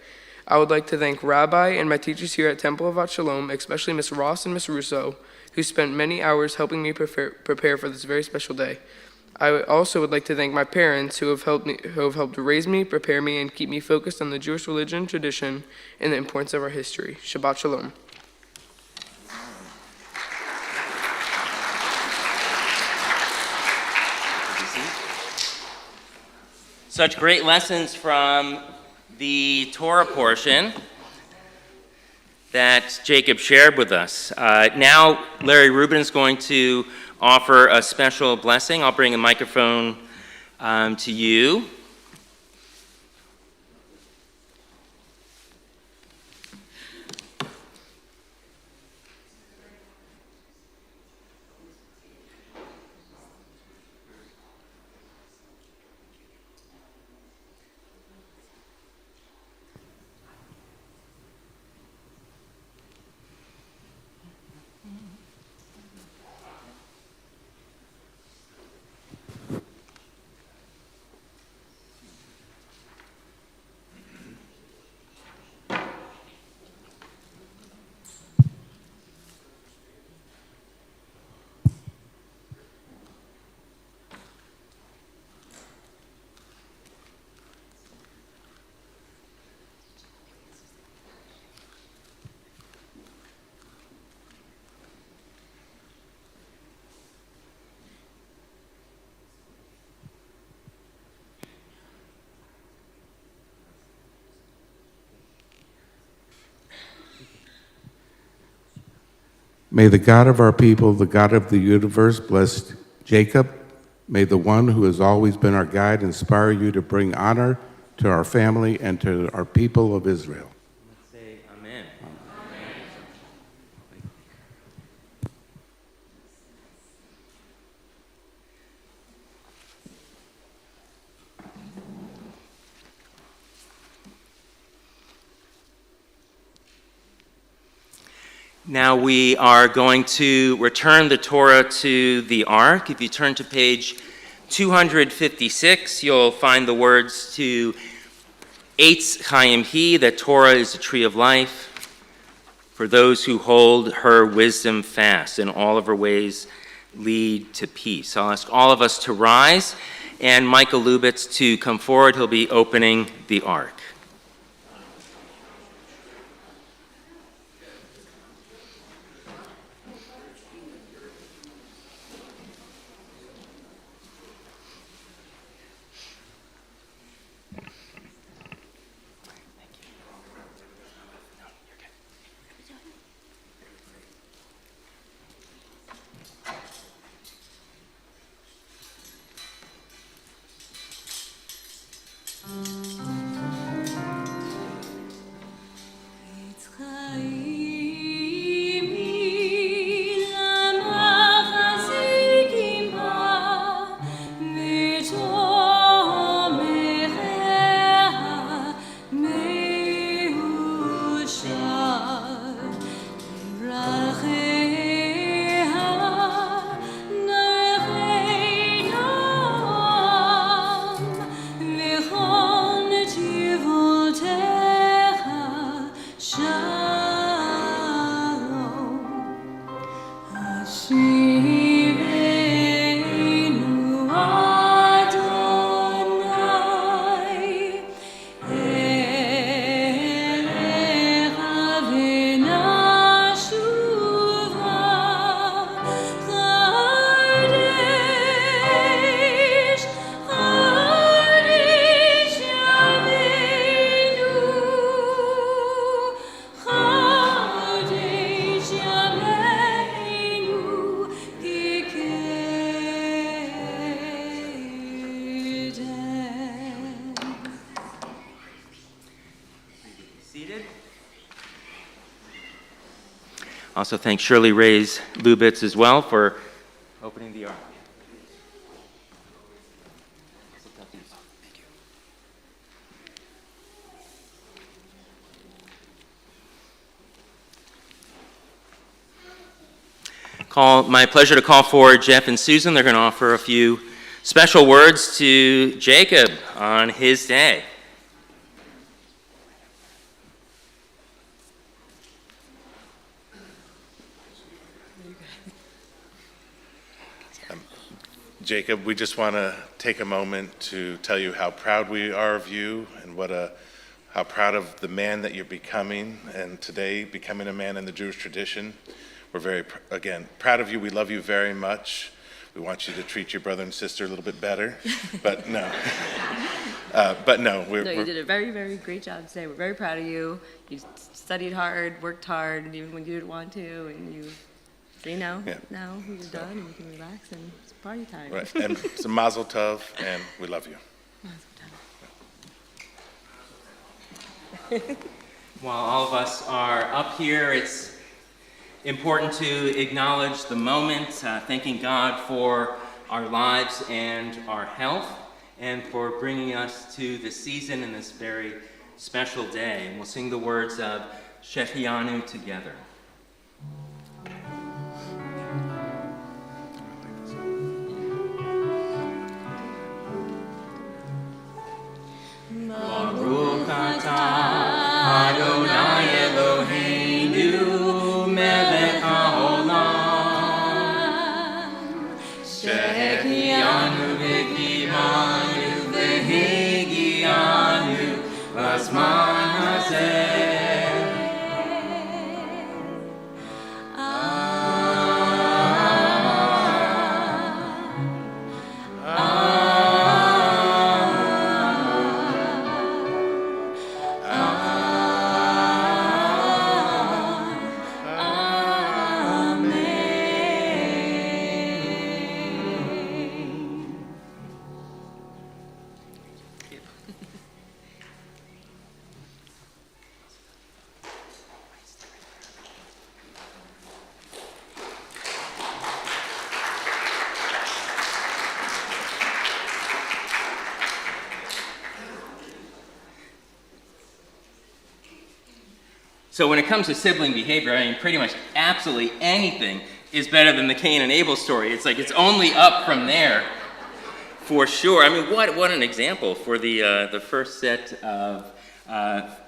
I would like to thank Rabbi and my teachers here at Temple of Shalom, especially Miss Ross and Miss Russo, who spent many hours helping me prepare for this very special day. I also would like to thank my parents who have helped raise me, prepare me, and keep me focused on the Jewish religion, tradition, and the importance of our history. Shabbat Shalom. Such great lessons from the Torah portion that Jacob shared with us. Now, Larry Rubin is going to offer a special blessing. I'll bring a microphone to you. May the God of our people, the God of the universe, bless Jacob. May the one who has always been our guide inspire you to bring honor to our family and to our people of Israel. Let's say amen. Now we are going to return the Torah to the Ark. If you turn to page 256, you'll find the words to Eitz Chaim Hi, that Torah is a tree of life for those who hold her wisdom fast, and all of her ways lead to peace. I'll ask all of us to rise, and Michael Lubitz to come forward. He'll be opening the Ark. Also thank Shirley Reyes Lubitz as well for opening the Ark. My pleasure to call forward Jeff and Susan. They're going to offer a few special words to Jacob on his day. Jacob, we just want to take a moment to tell you how proud we are of you and how proud of the man that you're becoming, and today becoming a man in the Jewish tradition. We're very, again, proud of you. We love you very much. We want you to treat your brother and sister a little bit better, but no. You did a very, very great job today. We're very proud of you. You studied hard, worked hard, even when you didn't want to, and you say now you're done, and you can relax, and it's party time. Right, and some mazel tov, and we love you. While all of us are up here, it's important to acknowledge the moment, thanking God for our lives and our health, and for bringing us to this season and this very special day. And we'll sing the words of Shechianu together. Baruch atah Adonai Eloheinu melech haolam shehianu v'kivanu v'higianu b'zman hazeh. So when it comes to sibling behavior, I mean, pretty much absolutely anything is better than the Cain and Abel story. It's like it's only up from there, for sure. I mean, what an example for the first set of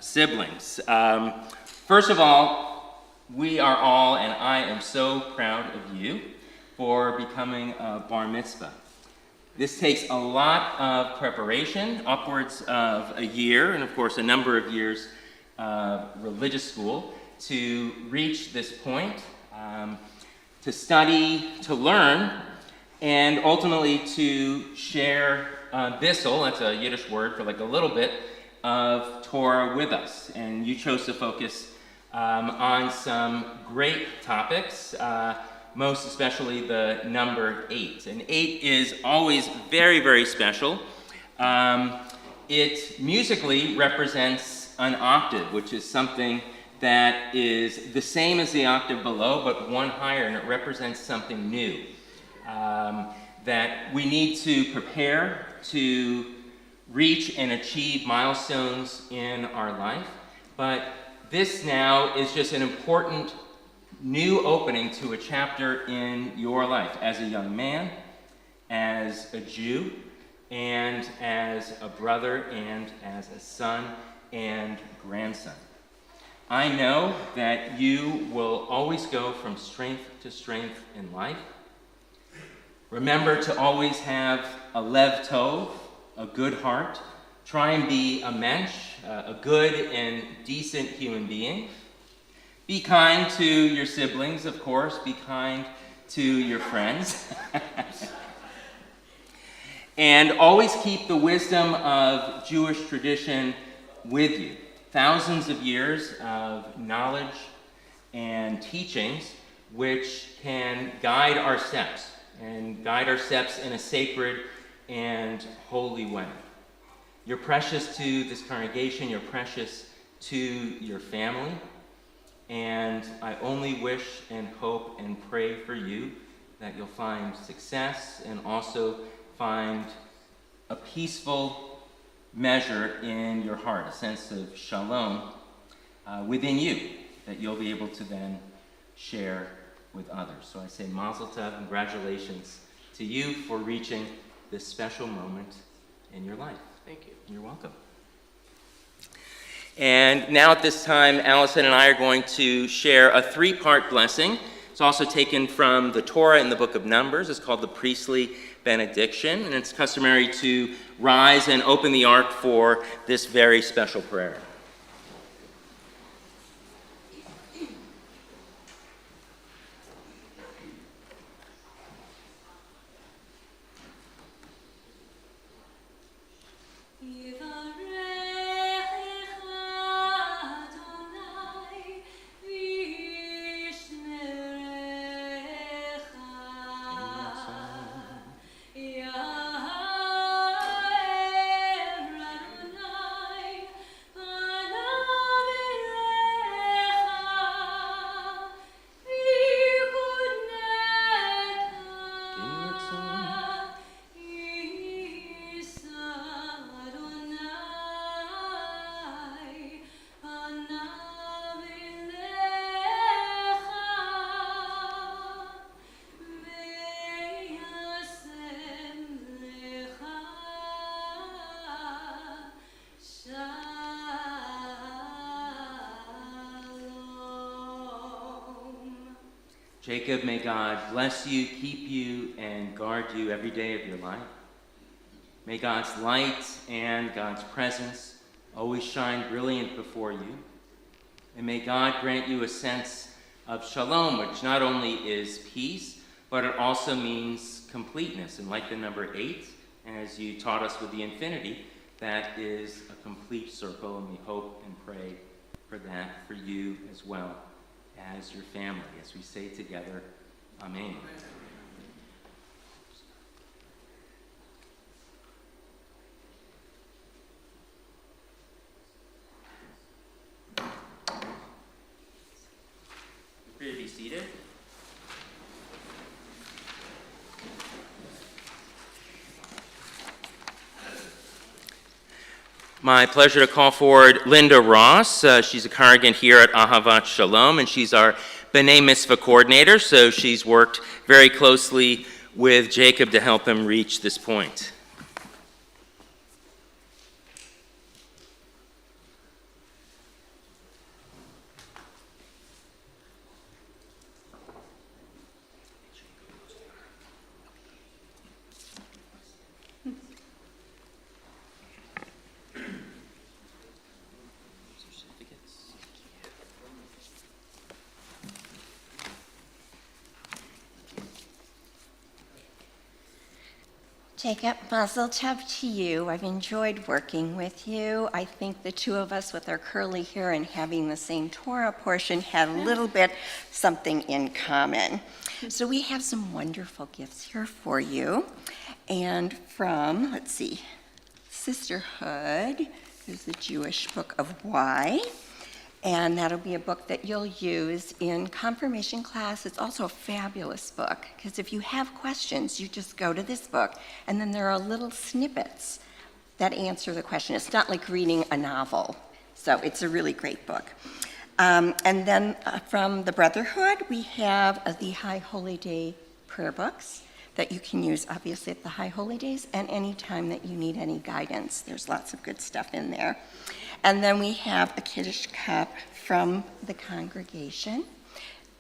siblings. First of all, we are all, and I am so proud of you for becoming a bar mitzvah. This takes a lot of preparation, upwards of a year, and of course a number of years of religious school to reach this point, to study, to learn, and ultimately to share bissel, that's a Yiddish word for like a little bit, of Torah with us. And you chose to focus on some great topics, most especially the number 8. And 8 is always very, very special. It musically represents an octave, which is something that is the same as the octave below, but one higher, and it represents something new that we need to prepare to reach and achieve milestones in our life. But this now is just an important new opening to a chapter in your life as a young man, as a Jew, and as a brother, and as a son and grandson. I know that you will always go from strength to strength in life. Remember to always have a lev tov, a good heart. Try and be a mensch, a good and decent human being. Be kind to your siblings, of course. Be kind to your friends. And always keep the wisdom of Jewish tradition with you. Thousands of years of knowledge and teachings which can guide our steps, and guide our steps in a sacred and holy way. You're precious to this congregation, you're precious to your family, and I only wish and hope and pray for you that you'll find success and also find a peaceful measure in your heart, a sense of shalom within you that you'll be able to then share with others. So I say mazel tov, congratulations to you for reaching this special moment in your life. Thank you. You're welcome. And now at this time, Allison and I are going to share a 3-part blessing. It's also taken from the Torah in the book of Numbers. It's called the Priestly Benediction, and it's customary to rise and open the ark for this very special prayer. Jacob, may God bless you, keep you, and guard you every day of your life. May God's light and God's presence always shine brilliant before you. And may God grant you a sense of shalom, which not only is peace, but it also means completeness. And like the number 8, and as you taught us with the infinity, that is a complete circle, and we hope and pray for that for you as well as your family, as we say together, Amen. Free to be seated. My pleasure to call forward Linda Ross. She's a congregant here at Ahavat Shalom, and she's our B'nai Mitzvah coordinator, so she's worked very closely with Jacob to help him reach this point. Jacob, mazel tov to you. I've enjoyed working with you. I think the two of us with our curly hair and having the same Torah portion had a little bit something in common. So we have some wonderful gifts here for you. And from, let's see, Sisterhood, is the Jewish Book of Why. And that'll be a book that you'll use in confirmation class. It's also a fabulous book, because if you have questions, you just go to this book, and then there are little snippets that answer the question. It's not like reading a novel, so it's a really great book. And then from the Brotherhood, we have the High Holy Day prayer books that you can use, obviously, at the High Holy Days, and any time that you need any guidance. There's lots of good stuff in there. And then we have a Kiddush Cup from the congregation,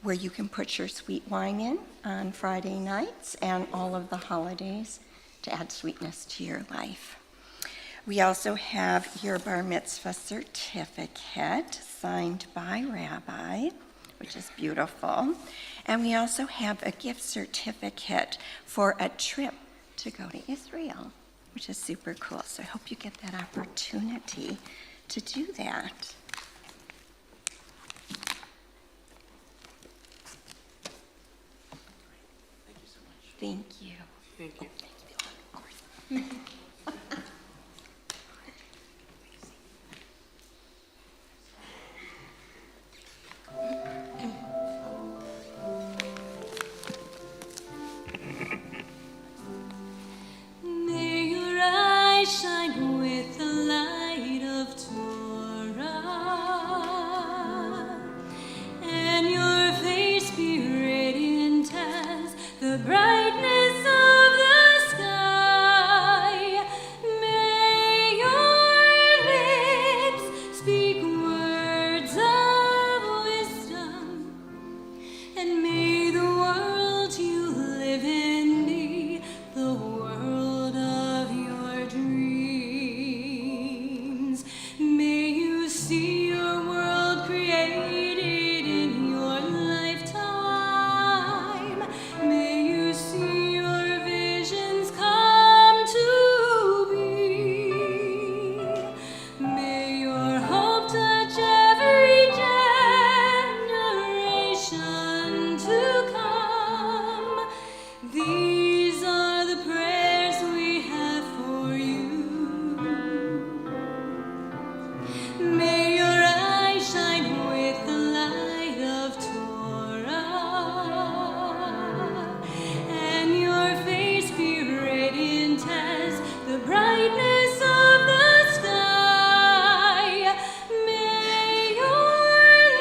where you can put your sweet wine in on Friday nights and all of the holidays to add sweetness to your life. We also have your Bar Mitzvah certificate signed by Rabbi, which is beautiful. And we also have a gift certificate for a trip to go to Israel, which is super cool. So I hope you get that opportunity to do that. Thank you. Thank you. Oh, thank you. Of course. May your eyes shine with the light of Torah, and your face be radiant as the brightness of the sky. May your lips speak words of wisdom, and may the world you live in be the world of your dreams. May you see your world created in your lifetime. May you see your visions come to be. May your hope touch every generation to come. These are the prayers we have for you. May your eyes shine with the light of Torah, and your face be radiant as the brightness of the sky. May your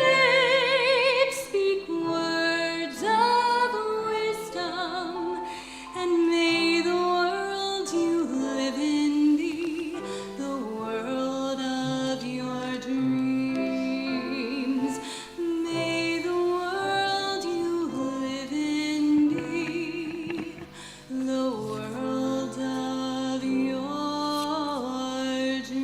lips speak words of wisdom, and may the world you live in be the world of your dreams. May the world you live in be the world of your dreams.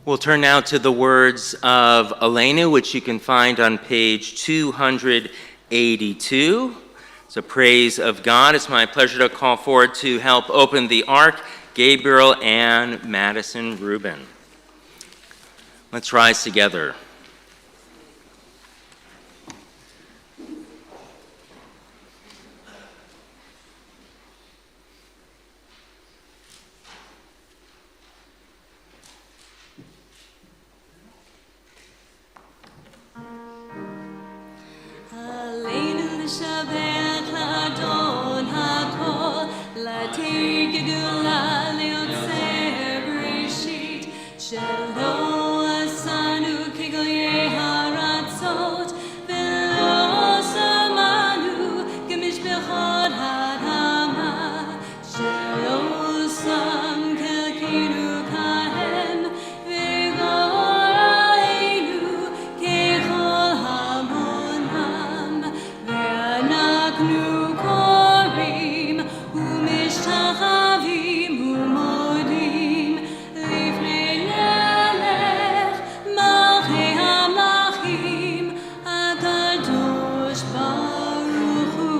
We'll turn now to the words of Elena, which you can find on page 282. It's a praise of God. It's my pleasure to call forward to help open the ark, Gabriel and Madison Rubin. Let's rise together. Aleinu l'shabech la'adon hakol, la'tir gedula ולא עשנו כגויי הארצות, ולא שמענו כמשפחות האדמה, שלא שם חלקנו כהם, וגורלנו ככל המונם, ואנחנו קוראים ומשתחווים ומודים לפני מלך מלכי המלכים הקדוש ברוך הוא.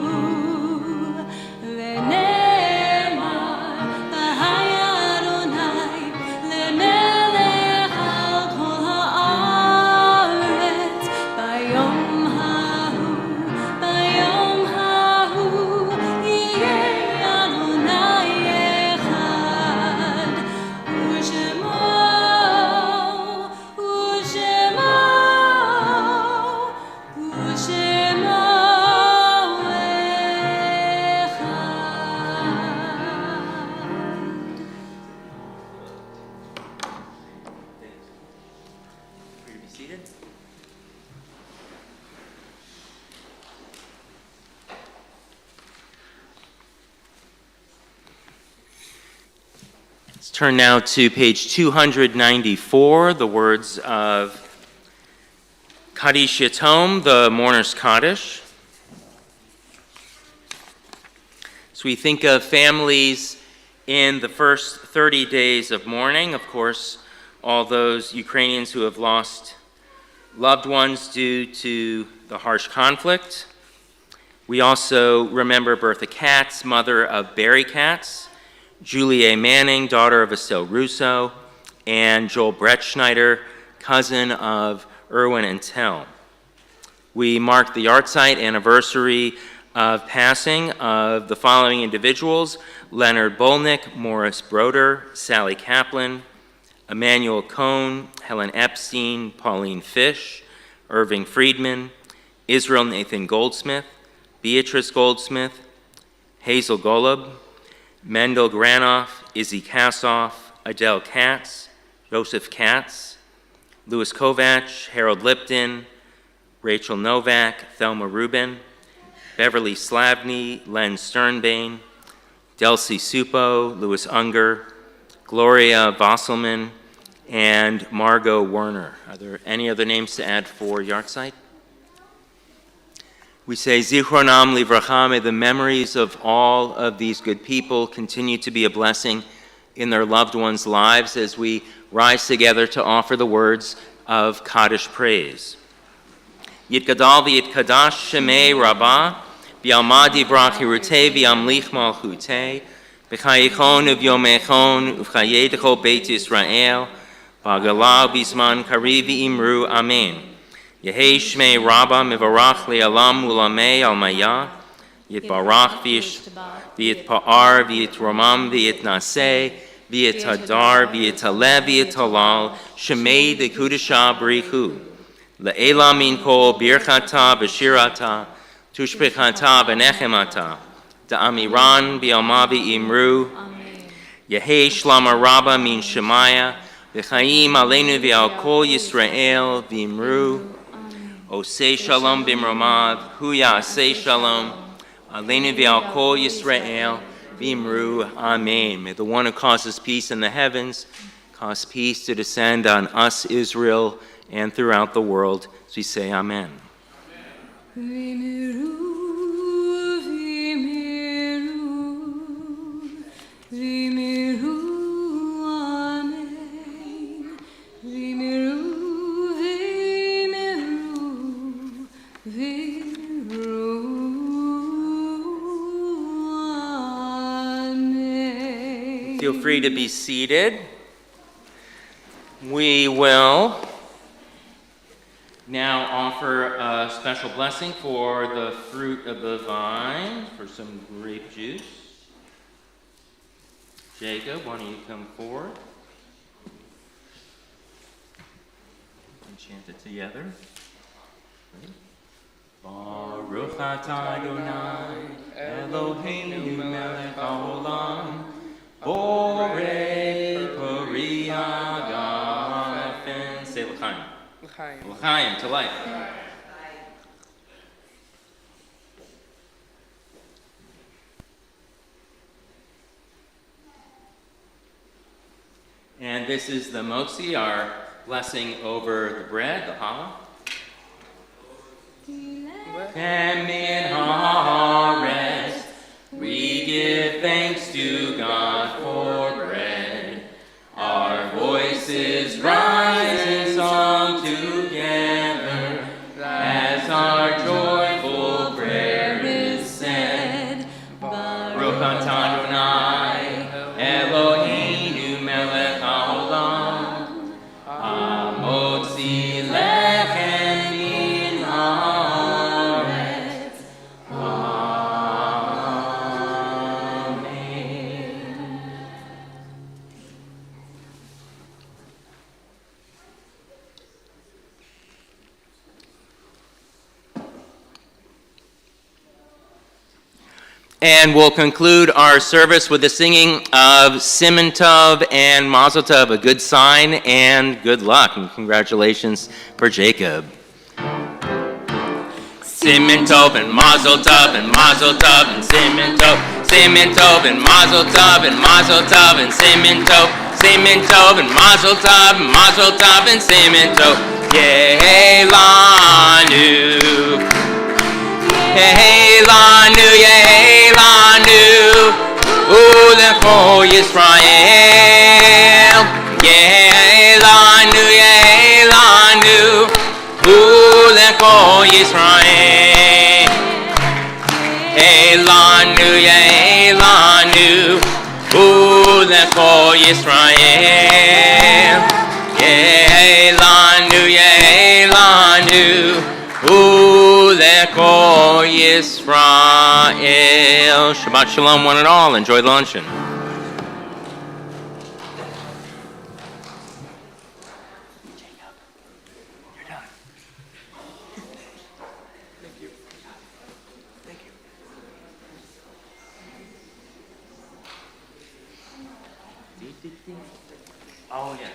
ונאמר והיה אדוני למלך על כל הארץ ביום ההוא יהיה אדוני אחד, ושמו Free to be seated. Let's turn now to page 294, the words of Kaddish Yatom, the mourner's Kaddish. So we think of families in the first 30 days of mourning. Of course, all those Ukrainians who have lost loved ones due to the harsh conflict. We also remember Bertha Katz, mother of Barry Katz, Julie A. Manning, daughter of Estelle Russo, and Joel Brettschneider, cousin of Erwin and Tell. We mark the yahrzeit anniversary of passing of the following individuals: Leonard Bolnick, Morris Broder, Sally Kaplan, Emmanuel Cohn, Helen Epstein, Pauline Fish, Irving Friedman, Israel Nathan Goldsmith, Beatrice Goldsmith, Hazel Golub, Mendel Granoff, Izzy Kassoff, Adele Katz, Joseph Katz, Louis Kovach, Harold Lipton, Rachel Novak, Thelma Rubin, Beverly Slavny, Len Sternbane, Delcy Supo, Louis Unger, Gloria Vasselman, and Margot Werner. Are there any other names to add for yahrzeit? We say, Zichronam Livracha, may the memories of all of these good people continue to be a blessing in their loved ones' lives as we rise together to offer the words of Kaddish praise. Yitgadal v'yitkadash shemei rabbah, v'yalmad yivrach hirutei v'yamlich malchutei, v'chayichon uv'yomechon uv'chayedecho beit Yisrael, v'agalah b'zman kariv v'imru amen. Yehei shmei rabbah mivarach le'alam ulamei almayah, yitbarach v'yitpa'ar v'yitromam v'yitnaseh, v'yitadar v'yitaleh v'yitalal, shemei dekudesha b'richu. Le'ela min kol birchata v'shirata, tushbechata v'nechemata, da'amiran b'yalma v'imru, Yehei shlama rabba min shemaya, v'chaim aleinu v'al kol Yisrael v'imru, Osei shalom b'mromav, hu ya'asei shalom, aleinu v'al kol Yisrael v'imru, amen. May the one who causes peace in the heavens cause peace to descend on us, Israel, and throughout the world, as we say amen. Feel free to be seated. We will now offer a special blessing for the fruit of the vine, for some grape juice. Jacob, why don't you come forward? And chant it together. Baruch atah Adonai, Eloheinu melech haolam, borei pori hagadol. L'chaim? L'chaim. L'chaim, to life. And this is the motzi, our blessing over the bread, the challah. Min haaretz, we give thanks to God for bread. Our voices rise in song together as our joyful prayer is said. Baruch atah Adonai, Eloheinu melech haolam, hamotzi lechem min haaretz. Amen. And we'll conclude our service with the singing of Siman Tov and Mazel Tov, a good sign and good luck. And congratulations for Jacob. Siman Tov and Mazel Tov and Mazel Tov and Siman Tov. Siman Tov and Mazel Tov and Mazel Tov and Siman Tov. Siman Tov and Mazel Tov and Mazel Tov and Siman Tov. Yehelanu. Yehelanu, Yehelanu, Ulecho Yisrael. Yehelanu, Yehelanu, Ulecho Yisrael. Yehelanu, Yehelanu, Ulecho Yisrael. Yehelanu, Yehelanu, Ulecho Yisrael. Shabbat Shalom, one and all. Enjoy the luncheon. Oh, yes.